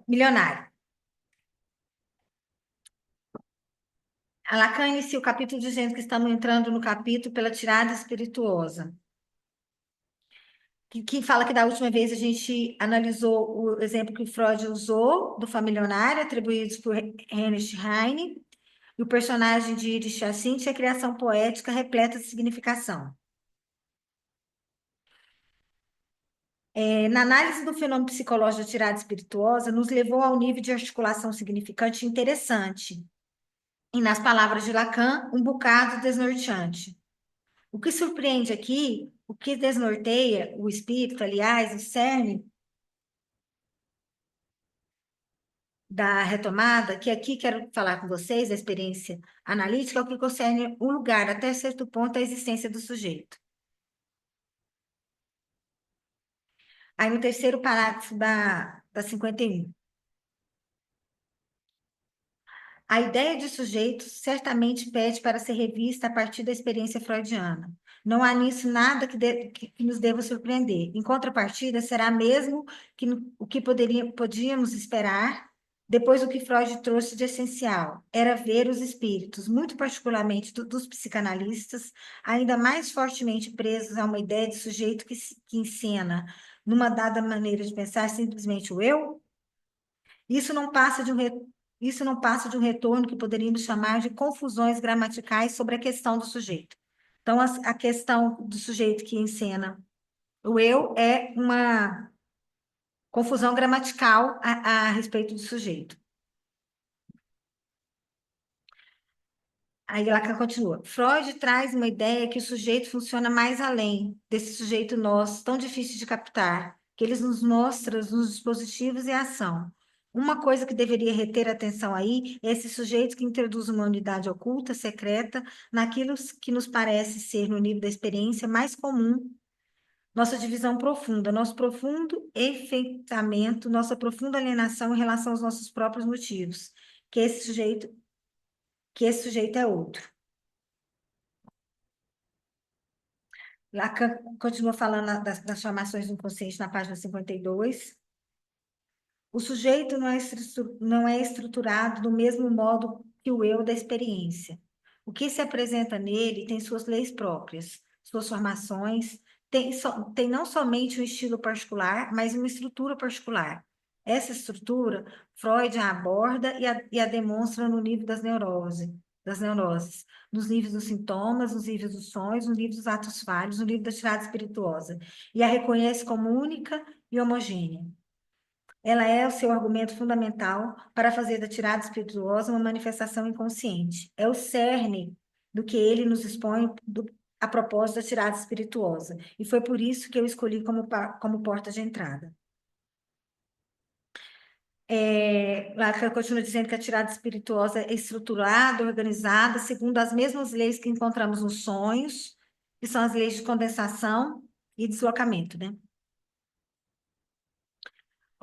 Milionário. A Lacan inicia o capítulo dizendo que estamos entrando no capítulo pela tirada espirituosa. que fala que da última vez a gente analisou o exemplo que o Freud usou do familionário, atribuídos por Heinrich Heine, e o personagem de Iris Jacinthe é a criação poética repleta de significação. Na análise do fenômeno psicológico da tirada espirituosa, nos levou ao nível de articulação significante interessante, e nas palavras de Lacan, um bocado desnorteante. O que surpreende aqui, o que desnorteia o espírito, aliás, o cerne da retomada, que aqui quero falar com vocês, a experiência analítica, é o que concerne um lugar, até certo ponto, a existência do sujeito. Aí no terceiro parágrafo da 51. A ideia de sujeito certamente pede para ser revista a partir da experiência freudiana. Não há nisso nada que nos deva surpreender. Em contrapartida, será mesmo o que podíamos esperar depois do que Freud trouxe de essencial. Era ver os espíritos, muito particularmente dos psicanalistas, ainda mais fortemente presos a uma ideia de sujeito que encena, numa dada maneira de pensar, simplesmente o eu. Isso não passa de um retorno que poderíamos chamar de confusões gramaticais sobre a questão do sujeito. Então, a questão do sujeito que encena o eu é uma confusão gramatical a respeito do sujeito. Aí Lacan continua. Freud traz uma ideia que o sujeito funciona mais além desse sujeito nosso, tão difícil de captar, que ele nos mostra nos dispositivos e a ação. Uma coisa que deveria reter a atenção aí é esse sujeito que introduz uma unidade oculta, secreta, naquilo que nos parece ser, no nível da experiência, mais comum, nossa divisão profunda, nosso profundo enfeitamento, nossa profunda alienação em relação aos nossos próprios motivos, que esse sujeito é outro. Lacan continua falando das formações do inconsciente na página 52. O sujeito não é estruturado do mesmo modo que o eu da experiência. O que se apresenta nele tem suas leis próprias, suas formações, tem não somente um estilo particular, mas uma estrutura particular. Essa estrutura, Freud a aborda e a demonstra no nível das neuroses, nos níveis dos sintomas, nos níveis dos sonhos, nos níveis dos atos falhos, no nível da tirada espirituosa, e a reconhece como única e homogênea. Ela é o seu argumento fundamental para fazer da tirada espirituosa uma manifestação inconsciente. É o cerne do que ele nos expõe a propósito da tirada espirituosa. E foi por isso que eu escolhi como porta de entrada. Lacan continua dizendo que a tirada espirituosa é estruturada, organizada, segundo as mesmas leis que encontramos nos sonhos, que são as leis de condensação e deslocamento, né?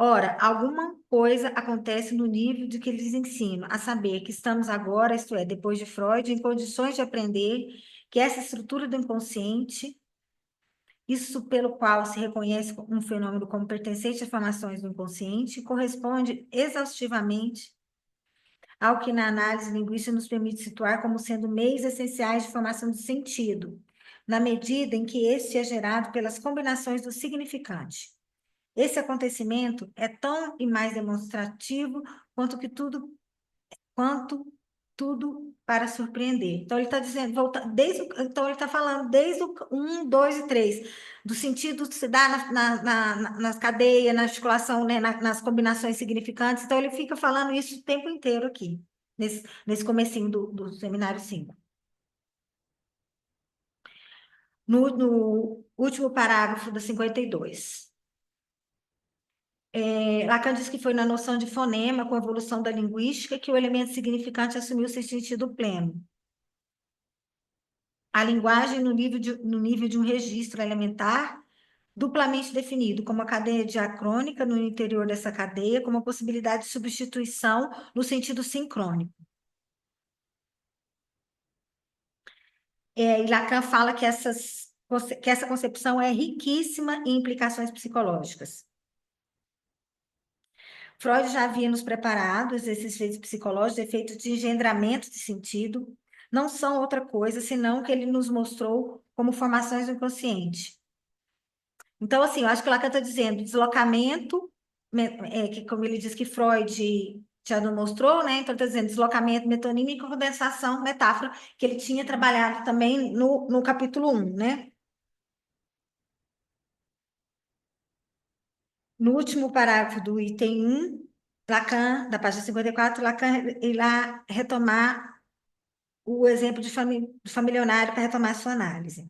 Ora, alguma coisa acontece no nível de que eles ensinam, a saber que estamos agora, isto é, depois de Freud, em condições de aprender que essa estrutura do inconsciente, isso pelo qual se reconhece um fenômeno como pertencente às formações do inconsciente, corresponde exaustivamente ao que na análise linguística nos permite situar como sendo meios essenciais de formação de sentido, na medida em que este é gerado pelas combinações do significante. Esse acontecimento é tão e mais demonstrativo quanto tudo para surpreender. Então, ele está dizendo, então ele está falando desde o 1, 2 e 3, do sentido que se dá nas cadeias, na articulação, né, nas combinações significantes. Então, ele fica falando isso o tempo inteiro aqui, nesse comecinho do seminário 5. No último parágrafo do 52. Lacan diz que foi na noção de fonema, com a evolução da linguística, que o elemento significante assumiu seu sentido pleno. A linguagem no nível de um registro elementar, duplamente definido, como a cadeia diacrônica no interior dessa cadeia, como a possibilidade de substituição no sentido sincrônico. E Lacan fala que essa concepção é riquíssima em implicações psicológicas. Freud já havia nos preparado esses efeitos psicológicos, efeitos de engendramento de sentido, não são outra coisa senão que ele nos mostrou como formações do inconsciente. Então, assim, eu acho que Lacan está dizendo deslocamento, que como ele diz que Freud já não mostrou, né? Então, está dizendo deslocamento, metonímico, condensação, metáfora, que ele tinha trabalhado também no capítulo 1, né? No último parágrafo do item 1, Lacan, da página 54, Lacan irá retomar o exemplo do familionário para retomar a sua análise.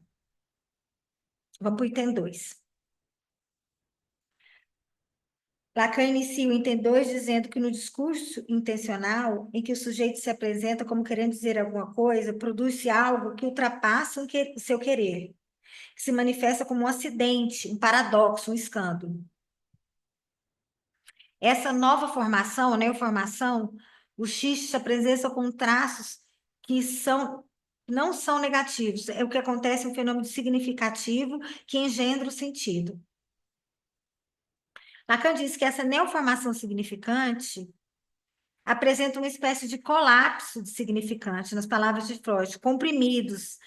Vamos para o item 2. Lacan inicia o item 2 dizendo que no discurso intencional, em que o sujeito se apresenta como querendo dizer alguma coisa, produz-se algo que ultrapassa o seu querer, que se manifesta como um acidente, um paradoxo, um escândalo. Essa nova formação, a neoformação, o X se apresenta com traços que não são negativos. É o que acontece, um fenômeno significativo que engendra o sentido. Lacan diz que essa neoformação significante apresenta uma espécie de colapso de significante, nas palavras de Freud, comprimidos,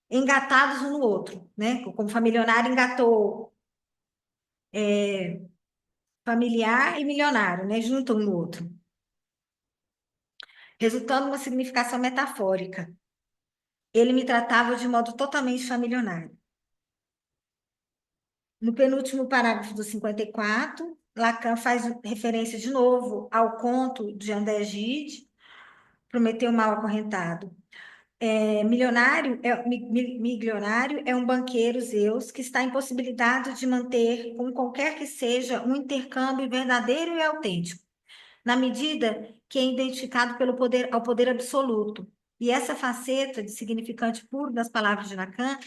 engatados um no outro, né? Como familiar engatou familiar e milionário, né? Juntam um no outro, resultando uma significação metafórica. Ele me tratava de modo totalmente familiar. No penúltimo parágrafo do 54, Lacan faz referência de novo ao conto de André Gide, Prometeu Mal Acorrentado. Milionário é um banqueiro Zeus que está impossibilitado de manter, com qualquer que seja, um intercâmbio verdadeiro e autêntico, na medida que é identificado ao poder absoluto. E essa faceta de significante puro das palavras de Lacan,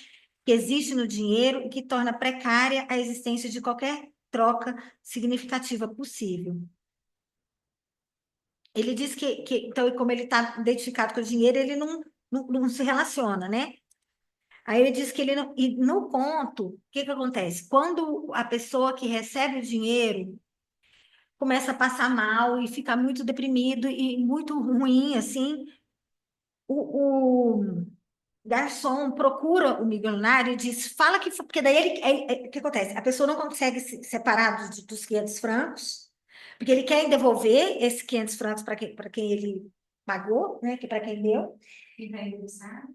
que existe no dinheiro e que torna precária a existência de qualquer troca significativa possível. Ele diz então, como ele está identificado com o dinheiro, ele não se relaciona, né? Aí ele diz que ele não. E no conto, o que acontece? Quando a pessoa que recebe o dinheiro começa a passar mal e fica muito deprimido e muito ruim, assim, o garçom procura o milionário e diz, fala que... Porque daí o que acontece? A pessoa não consegue se separar dos 500 francos, porque ele quer devolver esses 500 francos para quem ele pagou, né? Para quem deu. E vai revisar?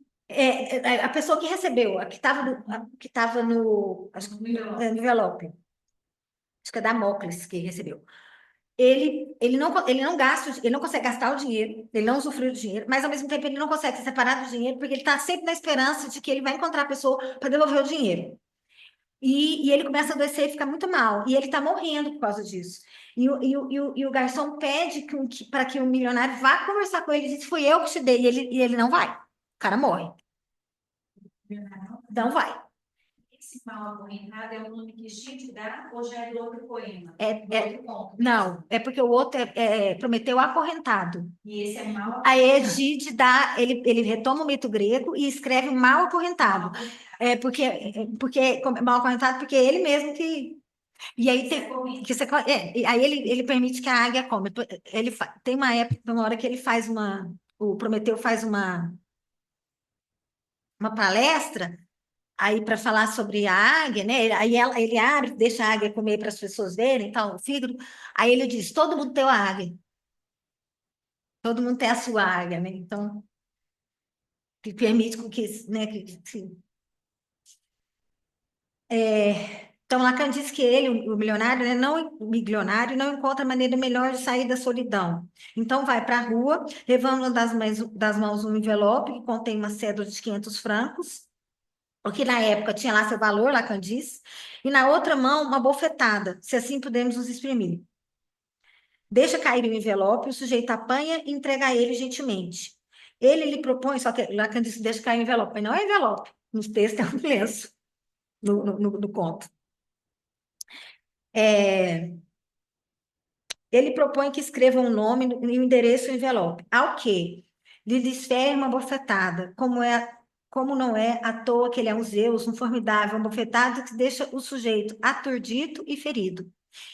A pessoa que recebeu, a que estava acho que no envelope. Acho que é Damocles que recebeu. Ele não gasta, ele não consegue gastar o dinheiro, ele não usufrui do dinheiro, mas ao mesmo tempo ele não consegue se separar do dinheiro, porque ele está sempre na esperança de que ele vai encontrar a pessoa para devolver o dinheiro. E ele começa a adoecer e fica muito mal. E ele está morrendo por causa disso. E o garçom pede para que o milionário vá conversar com ele e diz: Fui eu que te dei. E ele não vai. O cara morre. Não vai. Esse mal acorrentado é o nome que Gide dá ou já é do outro poema? Não, é porque o outro Prometeu Acorrentado. E esse é mal acorrentado. Aí Gide dá, ele retoma o mito grego e escreve Mal Acorrentado. Porque Mal Acorrentado, porque é ele mesmo que. E aí aí ele permite que a águia come. Tem uma hora que ele faz o Prometeu faz uma palestra aí para falar sobre a águia, né? Aí ele abre, deixa a águia comer para as pessoas verem, então, o fígado. Aí ele diz: todo mundo tem a águia. Todo mundo tem a sua águia, né? Então, que permite com que, né, então, Lacan diz que ele, o milionário, né, o milionário, não encontra maneira melhor de sair da solidão. Então, vai para a rua, levando das mãos um envelope que contém uma cédula de 500 francos, porque na época tinha lá seu valor, Lacan diz, e na outra mão uma bofetada, se assim podemos nos exprimir. Deixa cair o envelope, o sujeito apanha e entrega a ele gentilmente. Ele lhe propõe, só que Lacan diz: deixa cair o envelope, mas não é envelope, nos textos é um lenço, no conto. Ele propõe que escreva um nome e um endereço no envelope. Ao que lhe desfere uma bofetada, como não é à toa que ele é um Zeus, um formidável, uma bofetada que deixa o sujeito aturdido e ferido.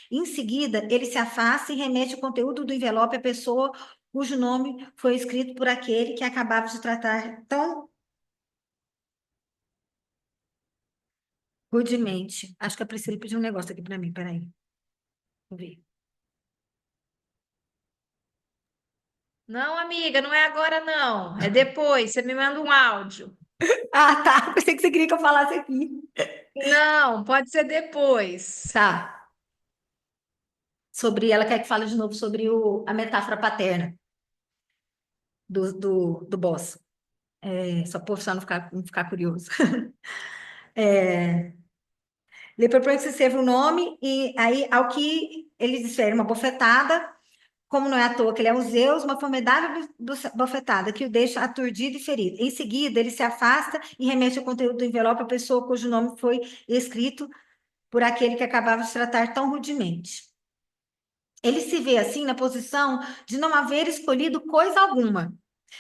Em seguida, ele se afasta e remete o conteúdo do envelope à pessoa cujo nome foi escrito por aquele que acabava de tratar tão Rudemente. Acho que a Priscila pediu um negócio aqui para mim, peraí. Vou ver. Não, amiga, não é agora, não. É depois. Você me manda um áudio. Ah, tá. Pensei que você queria que eu falasse aqui. Não, pode ser depois. Tá. Ela quer que fale de novo sobre a metáfora paterna do boss. Só por só não ficar curioso. Depois que você serve o nome, e aí, ao que ele desfere uma bofetada, como não é à toa que ele é um Zeus, uma formidável bofetada que o deixa aturdido e ferido. Em seguida, ele se afasta e remete o conteúdo do envelope à pessoa cujo nome foi escrito por aquele que acabava de tratar tão rudemente. Ele se vê assim na posição de não haver escolhido coisa alguma,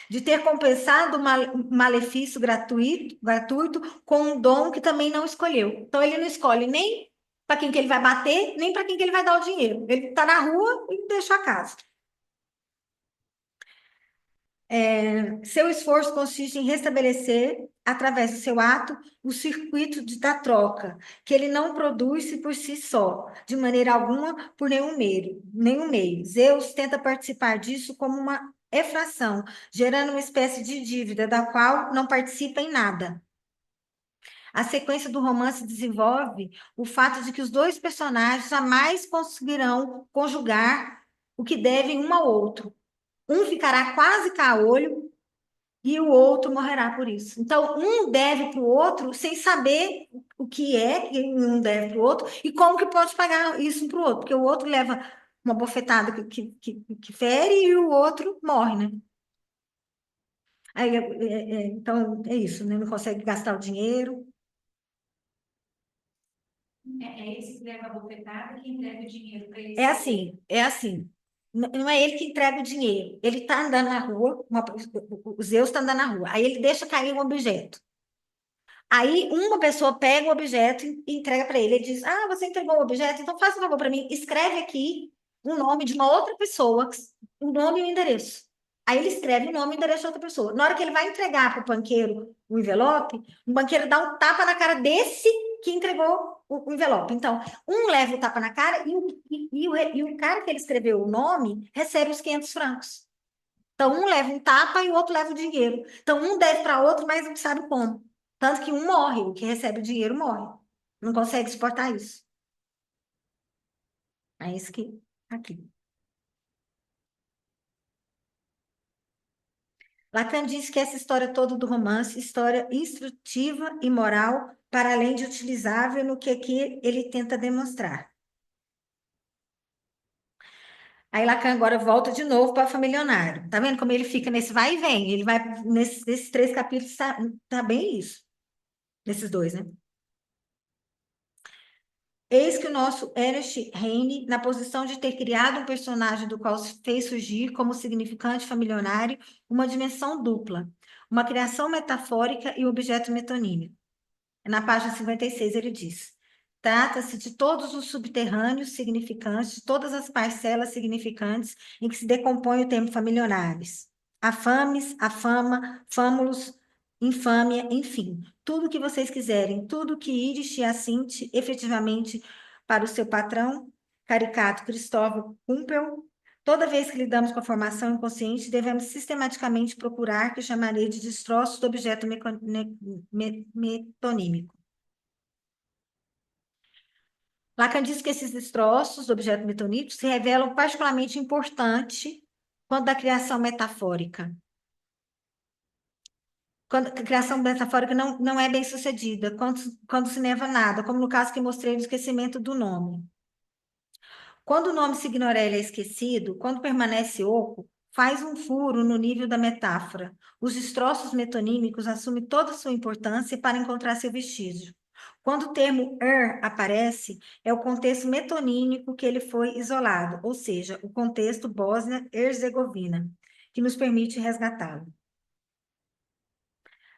de ter compensado um malefício gratuito com um dom que também não escolheu. Então, ele não escolhe nem para quem que ele vai bater, nem para quem que ele vai dar o dinheiro. Ele está na rua e deixa a casa. Seu esforço consiste em restabelecer, através do seu ato, o circuito da troca, que ele não produz por si só, de maneira alguma, por nenhum meio. Zeus tenta participar disso como uma efração, gerando uma espécie de dívida da qual não participa em nada. A sequência do romance desenvolve o fato de que os dois personagens jamais conseguirão conjugar o que devem um ao outro. Um ficará quase caolho e o outro morrerá por isso. Então, um deve para o outro sem saber o que é que um deve para o outro e como que pode pagar isso para o outro, porque o outro leva uma bofetada que fere e o outro morre, né? Aí, então, é isso, né? Não consegue gastar o dinheiro. É esse que leva a bofetada que entrega o dinheiro para ele. É assim. Não é ele que entrega o dinheiro. Ele está andando na rua, o Zeus está andando na rua. Aí ele deixa cair um objeto. Aí uma pessoa pega o objeto e entrega para ele. Ele diz: Ah, você entregou o objeto, então faça um favor para mim. Escreve aqui o nome de uma outra pessoa, o nome e o endereço. Aí ele escreve o nome e o endereço de outra pessoa. Na hora que ele vai entregar para o banqueiro o envelope, o banqueiro dá um tapa na cara desse que entregou o envelope. Então, um leva o tapa na cara e o cara que ele escreveu o nome recebe os 500 francos. Então, um leva um tapa e o outro leva o dinheiro. Então, um deve para outro, mas não sabe como. Tanto que um morre, o que recebe o dinheiro morre. Não consegue suportar isso. É isso que aqui. Lacan diz que essa história toda do romance, história instrutiva e moral, para além de utilizável no que aqui ele tenta demonstrar. Aí Lacan agora volta de novo para Familionário. Tá vendo como ele fica nesse vai e vem? Ele vai nesses 3 capítulos, tá bem isso. Nesses 2, né? Eis que o nosso Ernest Heine, na posição de ter criado um personagem do qual se fez surgir como significante familionário uma dimensão dupla, uma criação metafórica e um objeto metonímico. Na página 56 ele diz: trata-se de todos os subterrâneos significantes, de todas as parcelas significantes em que se decompõe o termo familiares. Afames, afama, fâmulos, infâmia, enfim, tudo que vocês quiserem, tudo que Iris e assinte efetivamente para o seu patrão, caricato Cristóvão Kumpel. Toda vez que lidamos com a formação inconsciente, devemos sistematicamente procurar que chamarei de destroços do objeto metonímico. Lacan diz que esses destroços do objeto metonímico se revelam particularmente importantes quando a criação metafórica. Quando a criação metafórica não é bem sucedida, quando se neva nada, como no caso que mostrei do esquecimento do nome. Quando o nome Signorelli é esquecido, quando permanece oco, faz um furo no nível da metáfora. Os destroços metonímicos assumem toda a sua importância para encontrar seu vestígio. Quando o termo aparece, é o contexto metonímico que ele foi isolado, ou seja, o contexto Bósnia-Herzegovina, que nos permite resgatá-lo.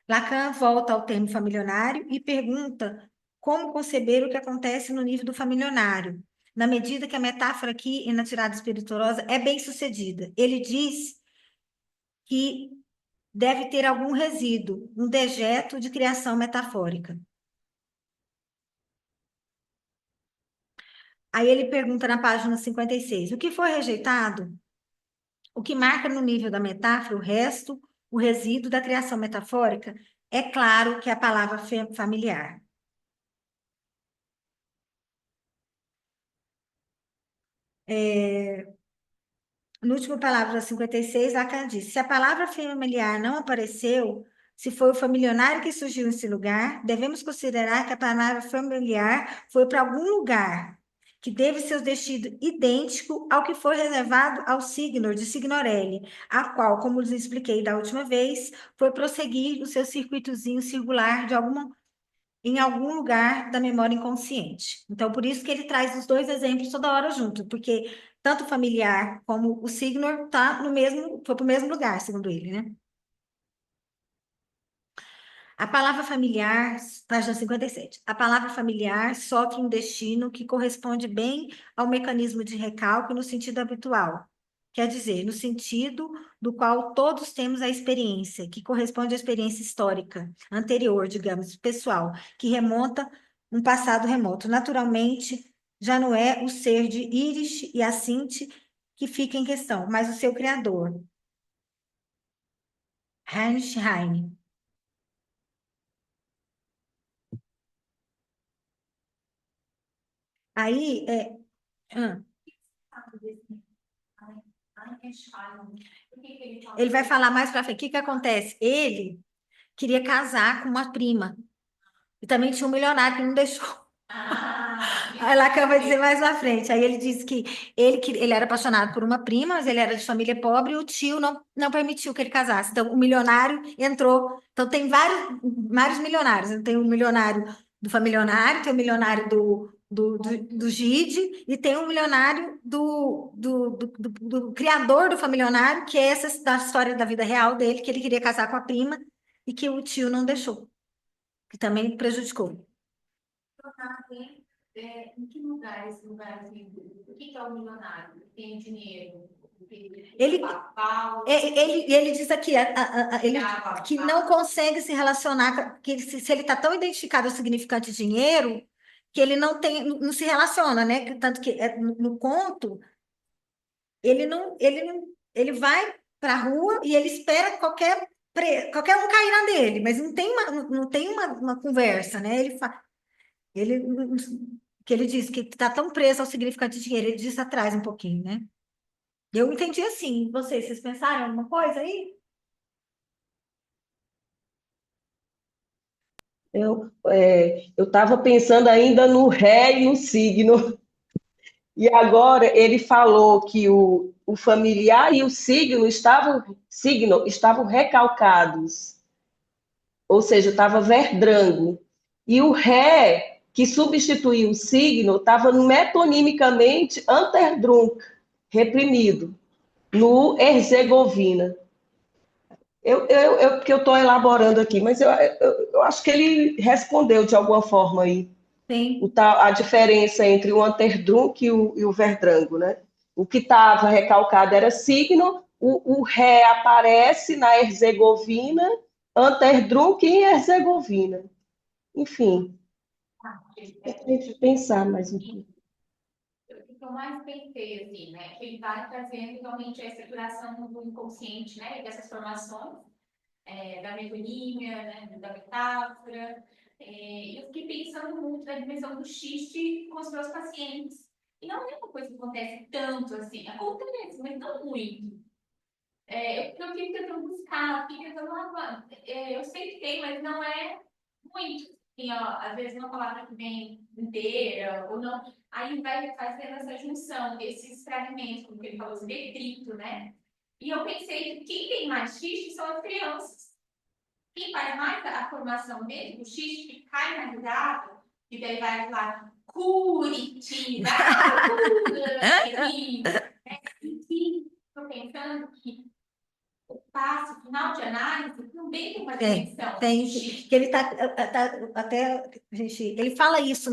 Lacan volta ao termo familionário e pergunta como conceber o que acontece no nível do familionário, na medida que a metáfora aqui, na tirada espirituosa, é bem sucedida. Ele diz que deve ter algum resíduo, um dejeto de criação metafórica. Aí ele pergunta na página 56, o que foi rejeitado? O que marca no nível da metáfora o resto, o resíduo da criação metafórica? É claro que é a palavra familiar. No último palavra 56, Lacan diz: se a palavra familiar não apareceu, se foi o familiar que surgiu nesse lugar, devemos considerar que a palavra familiar foi para algum lugar, que deve ser o destino idêntico ao que foi reservado ao signo de Signorelli, a qual, como lhes expliquei da última vez, foi prosseguir o seu circuitozinho circular em algum lugar da memória inconsciente. Então, por isso que ele traz os dois exemplos toda hora junto, porque tanto o familiar como o Signor tá no mesmo, foi para o mesmo lugar, segundo ele, né? A palavra familiar, página 57. A palavra familiar sofre um destino que corresponde bem ao mecanismo de recálculo no sentido habitual. Quer dizer, no sentido do qual todos temos a experiência, que corresponde à experiência histórica, anterior, digamos, pessoal, que remonta um passado remoto. Naturalmente, já não é o ser de Iris e Acinte que fica em questão, mas o seu criador, Heinrich Heine. Aí, ele vai falar mais para frente. O que que acontece? Ele queria casar com uma prima. E também tinha um milionário que não deixou. Aí Lacan vai dizer mais na frente. Aí ele diz que ele era apaixonado por uma prima, mas ele era de família pobre e o tio não permitiu que ele casasse. Então, o milionário entrou. Então, tem vários milionários. Tem o milionário do familionário, tem o milionário do Gide e tem o milionário do criador do familionário, que é essa da história da vida real dele, que ele queria casar com a prima e que o tio não deixou, que também prejudicou. Em que lugar esse lugar assim, o que é o milionário? Tem dinheiro? Ele diz aqui que não consegue se relacionar, que se ele está tão identificado ao significante dinheiro, que ele não se relaciona, né? Tanto que no conto, ele vai para a rua e ele espera qualquer um cair na dele, mas não tem uma conversa, né? Ele, que ele diz que está tão preso ao significante de dinheiro, ele diz atrás um pouquinho, né? Eu entendi assim. Vocês pensaram em alguma coisa aí? Eu estava pensando ainda no ré e no signo, e agora ele falou que o familiar e o signo estavam recalcados, ou seja, estava verdrango. E o ré, que substituiu o signo, estava metonimicamente Anterdrunk, reprimido, no Herzegovina. Porque eu estou elaborando aqui, mas eu acho que ele respondeu de alguma forma aí. Sim. A diferença entre o Anterdrunk e o Verdrango, né? O que estava recalcado era signo, o ré aparece na Herzegovina, Anterdrunk em Herzegovina. Enfim, tem que pensar mais um pouco. O que eu mais pensei, assim, né? Que ele vai trazendo realmente a estruturação do inconsciente, né? Dessas formações, da metonímia, né? Da metáfora. Eu fiquei pensando muito na dimensão do xiste com os meus pacientes. E não é uma coisa que acontece tanto assim. Acontece, mas não muito. Eu fico tentando buscar, fico tentando eu sei que tem, mas não é muito. Assim, ó, às vezes uma palavra que vem inteira, ou não. Aí vai fazendo essa junção, esses fragmentos, como ele falou, esse detrito, né? E eu pensei que quem tem mais xiste são as crianças. Quem faz mais a formação dele, o xiste que cai na risada, e daí vai lá, Curitiba, estou pensando que o passo final de análise também tem uma dimensão. Tem, que ele até, gente, ele fala isso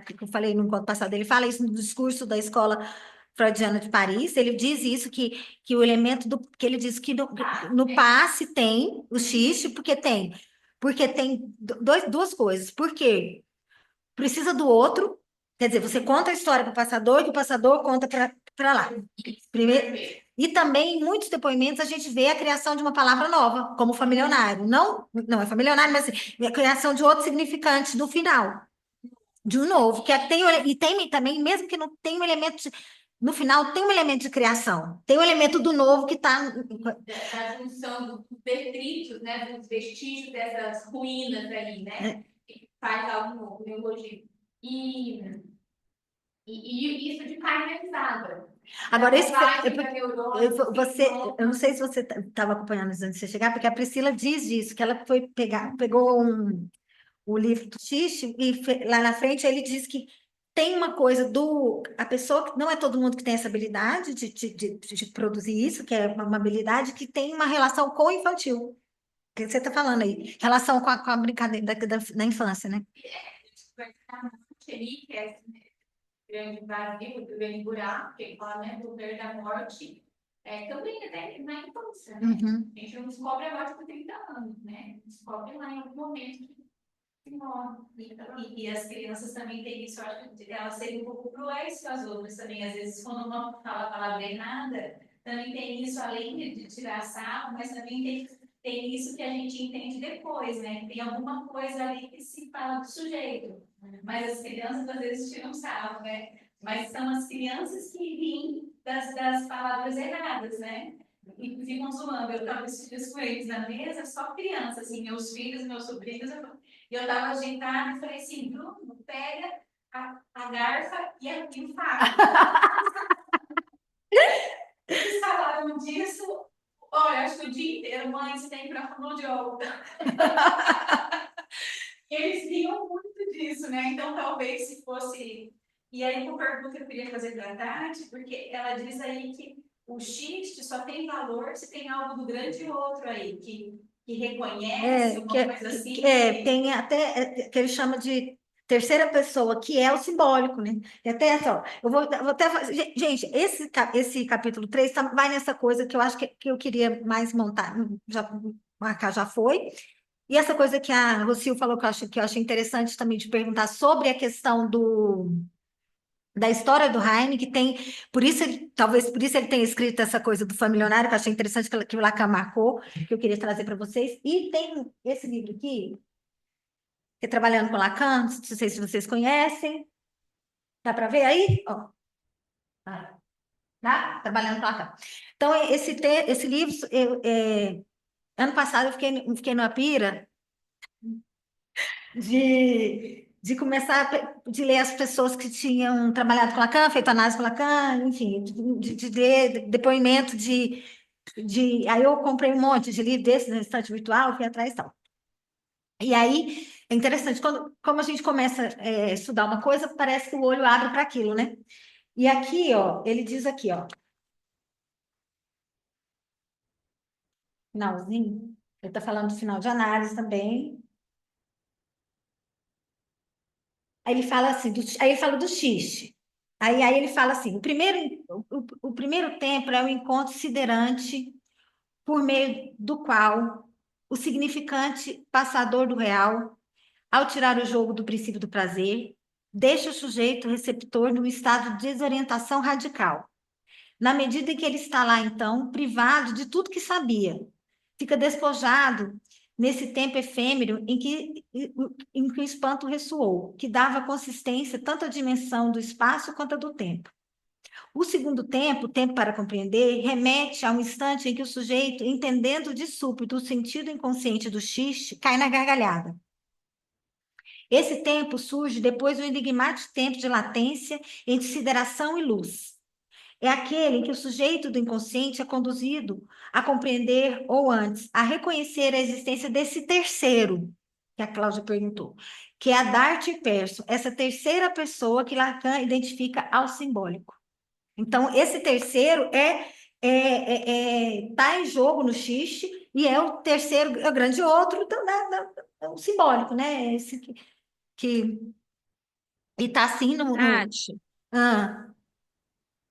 que eu falei no encontro passado, ele fala isso no discurso da escola freudiana de Paris, ele diz isso, que o elemento que ele diz que no passe tem o xiste, porque tem duas coisas, porque precisa do outro, Quer dizer, você conta a história para o passador, que o passador conta para lá. Primeiro, e também, em muitos depoimentos, a gente vê a criação de uma palavra nova, como familionário. Não é familionário, mas assim, a criação de outro significante no final, de um novo, e tem também, mesmo que não tenha um elemento, no final tem um elemento de criação, tem um elemento do novo que está... Da junção dos detritos, né, dos vestígios dessas ruínas aí, né, que faz algo novo, neologismo. E isso de carne avisada. Agora, eu não sei se você estava acompanhando antes de você chegar, porque a Priscila diz isso, que ela pegou o livro do Xixi e lá na frente ele diz que tem uma coisa a pessoa, não é todo mundo que tem essa habilidade de produzir isso, que é uma habilidade que tem uma relação com o infantil. O que você está falando aí? Relação com a brincadeira da infância, né? Que é grande vazio, grande buraco, que fala, né, do ver da morte, também até na infância, né? A gente não descobre a morte por 30 anos, né? Descobre lá em algum momento que morre. E as crianças também têm isso, eu acho que elas serem um pouco cruéis com as outras também. Às vezes, quando uma fala a palavra errada, também tem isso, além de tirar sarro, mas também tem isso que a gente entende depois, né? Tem alguma coisa ali que se fala do sujeito. Mas as crianças às vezes tiram sarro, né? Mas são as crianças que riem das palavras erradas, né? E ficam zoando. Eu estava esses dias com eles na mesa, só criança, assim, meus filhos, meus sobrinhos. E eu estava agitada e falei assim, Bruno, pega a garfa e o faco. Eles falaram disso, olha, acho que o dia inteiro, mãe, você tem para fonoaudióloga. Eles riam muito disso, né? Então, talvez se fosse... E aí, uma pergunta que eu queria fazer para a Tati, porque ela diz aí que o xiste só tem valor se tem algo do grande outro aí, que reconhece, uma coisa assim. Tem até que ele chama de terceira pessoa, que é o simbólico, né? E até só, eu vou até fazer. Gente, esse capítulo 3 vai nessa coisa que eu acho que eu queria mais montar, já marcar já foi. E essa coisa que a Rocio falou que eu achei interessante também de perguntar sobre a questão da história do Heine, que tem, talvez por isso ele tenha escrito essa coisa do familionário, que eu achei interessante que o Lacan marcou, que eu queria trazer para vocês. E tem esse livro aqui, que é Trabalhando com Lacan, não sei se vocês conhecem. Dá para ver aí? Ó. Tá? Trabalhando com Lacan. Então, esse livro, ano passado eu fiquei numa pira de começar de ler as pessoas que tinham trabalhado com Lacan, feito análise com Lacan, enfim, de ler depoimento Aí eu comprei um monte de livro desse na estante virtual, fui atrás e tal. E aí, é interessante, como a gente começa a estudar uma coisa, parece que o olho abre para aquilo, né? E aqui, ó, ele diz aqui, ó, finalzinho, ele está falando do final de análise também. Aí ele fala assim, aí ele fala do xiste. Aí ele fala assim, o primeiro tempo é o encontro siderante por meio do qual o significante passador do real, ao tirar o jogo do princípio do prazer, deixa o sujeito receptor num estado de desorientação radical. Na medida em que ele está lá, então, privado de tudo que sabia, fica despojado nesse tempo efêmero em que o espanto ressoou, que dava consistência tanto à dimensão do espaço quanto à do tempo. O segundo tempo, o tempo para compreender, remete a um instante em que o sujeito, entendendo de súbito o sentido inconsciente do xiste, cai na gargalhada. Esse tempo surge depois do enigmático tempo de latência entre sideração e luz. É aquele em que o sujeito do inconsciente é conduzido a compreender, ou antes, a reconhecer a existência desse terceiro, que a Cláudia perguntou, que é a Darte Perso, essa terceira pessoa que Lacan identifica ao simbólico. Então, esse terceiro tá em jogo no xiste e é o terceiro, é o grande outro o simbólico, né? Esse e tá assim Tati, ah,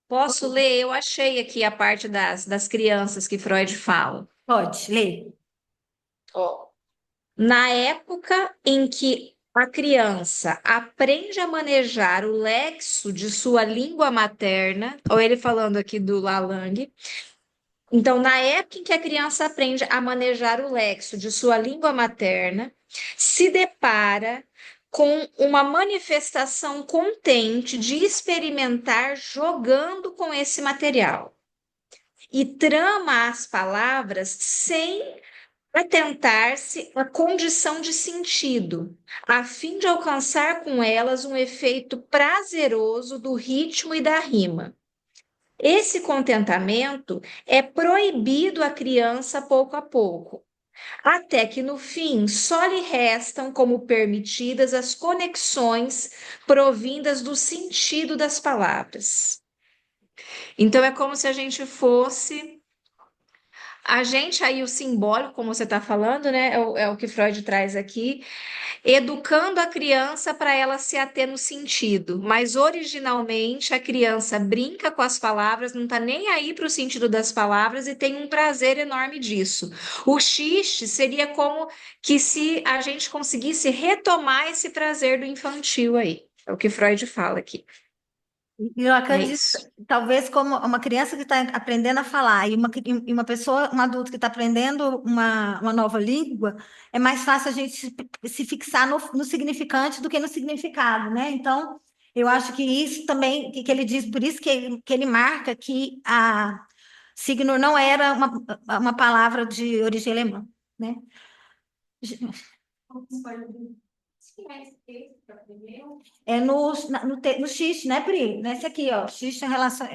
posso ler? Eu achei aqui a parte das crianças que Freud fala. pode ler. Ó. Na época em que a criança aprende a manejar o lexo de sua língua materna, ou ele falando aqui do Lalang. Então, na época em que a criança aprende a manejar o lexo de sua língua materna, se depara com uma manifestação contente de experimentar jogando com esse material e trama as palavras sem atentar-se à condição de sentido, a fim de alcançar com elas um efeito prazeroso do ritmo e da rima. Esse contentamento é proibido à criança pouco a pouco, até que no fim só lhe restam como permitidas as conexões provindas do sentido das palavras. Então é como se a gente fosse a gente aí, o simbólico, como você está falando, né? É o que Freud traz aqui, educando a criança para ela se ater no sentido. Mas originalmente a criança brinca com as palavras, não está nem aí para o sentido das palavras e tem um prazer enorme disso. O xiste seria como que se a gente conseguisse retomar esse prazer do infantil aí. É o que Freud fala aqui. E eu É acredito, isso. talvez como uma criança que está aprendendo a falar e uma pessoa, um adulto que está aprendendo uma nova língua, é mais fácil a gente se fixar no significante do que no significado, né? Então, eu acho que isso também, que ele diz, por isso que ele marca que a Signor não era uma palavra de origem alemã, né? É no X, né, Pri? Nesse aqui, ó. X em relação.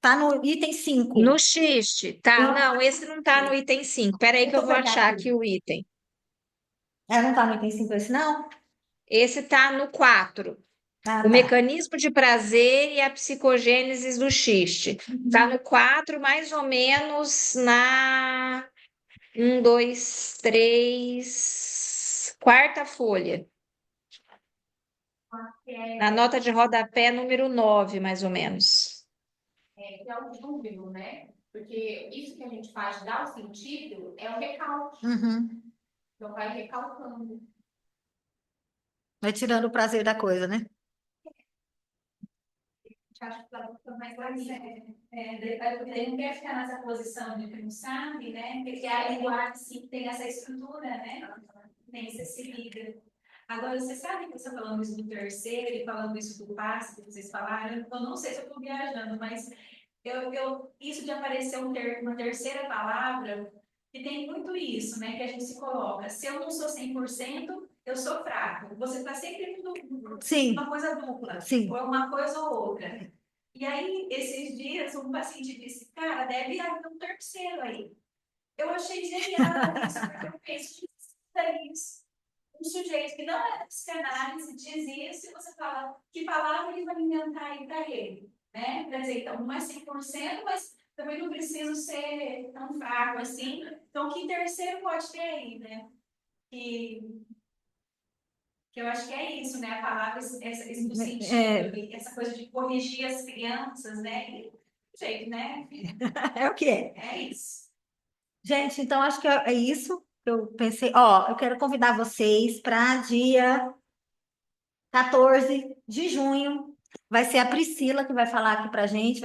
Tá no item 5. No xiste, tá? Não, esse não tá no item 5. Espera aí que Deixa eu eu vou pegar achar aqui. aqui o item. Não tá no item 5 esse, não? Esse tá no 4. Ah, O tá. mecanismo de prazer e a psicogênese do xiste. Tá no 4, mais ou menos na 1, 2, 3, quarta folha. Na nota de rodapé número 9, mais ou menos. Que é o dúvida, né? Porque isso que a gente faz dar o sentido é o recalque. Então vai recalcando. Vai tirando o prazer da coisa, né? Acho que fica mais bonito. Ele não quer ficar nessa posição de que não sabe, né? Porque a linguagem sim tem essa estrutura, né? Tem essa seguida. Agora, você sabe que você falando isso do terceiro e falando isso do passe que vocês falaram, eu não sei se eu estou viajando, mas isso de aparecer uma terceira palavra, que tem muito isso, né? Que a gente se coloca. Se eu não sou 100%, eu sou fraco. Você está sempre uma coisa dupla, Sim. ou uma coisa ou outra. E aí, esses dias, um paciente disse, cara, deve haver um terceiro aí. Eu achei genial isso, porque eu penso, isso. Um sujeito que não é psicanálise diz isso, e você fala, que palavra ele vai inventar aí para ele? Né? Quer dizer, então, não é 100%, mas também não preciso ser tão fraco assim. Então, que terceiro pode ter aí, né? Que eu acho que é isso, né? A palavra, esse do sentido, essa coisa de corrigir as crianças, né? Jeito, né? É o que é. É isso. Gente, então acho que é isso que eu pensei. Ó, eu quero convidar vocês para dia 14 de junho. Vai ser a Priscila que vai falar aqui para a gente.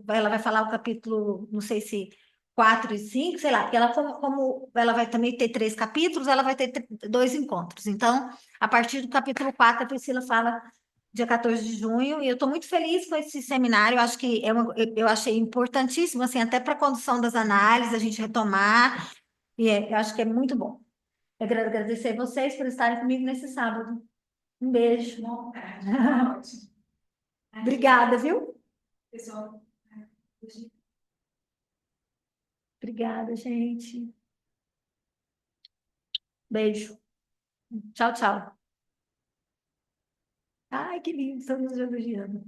Ela vai falar o capítulo, não sei se 4 e 5, sei lá, porque ela, como ela vai também ter 3 capítulos, ela vai ter 2 encontros. Então, a partir do capítulo 4, a Priscila fala dia 14 de junho, e eu estou muito feliz com esse seminário. Eu acho que eu achei importantíssimo, assim, até para a condução das análises, a gente retomar, e eu acho que é muito bom. Eu quero agradecer vocês por estarem comigo nesse sábado. Um beijo. Ótimo. Obrigada, viu? Pessoal. Obrigada, gente. Beijo. Tchau, tchau. Ai, que lindo, estão nos elogiando.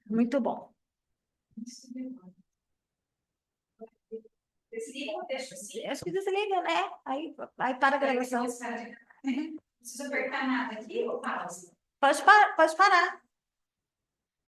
Muito bom. Desliga, deixa assim. Acho que desliga, né? Aí para a gravação. Não precisa apertar nada aqui ou pausa? Pode parar.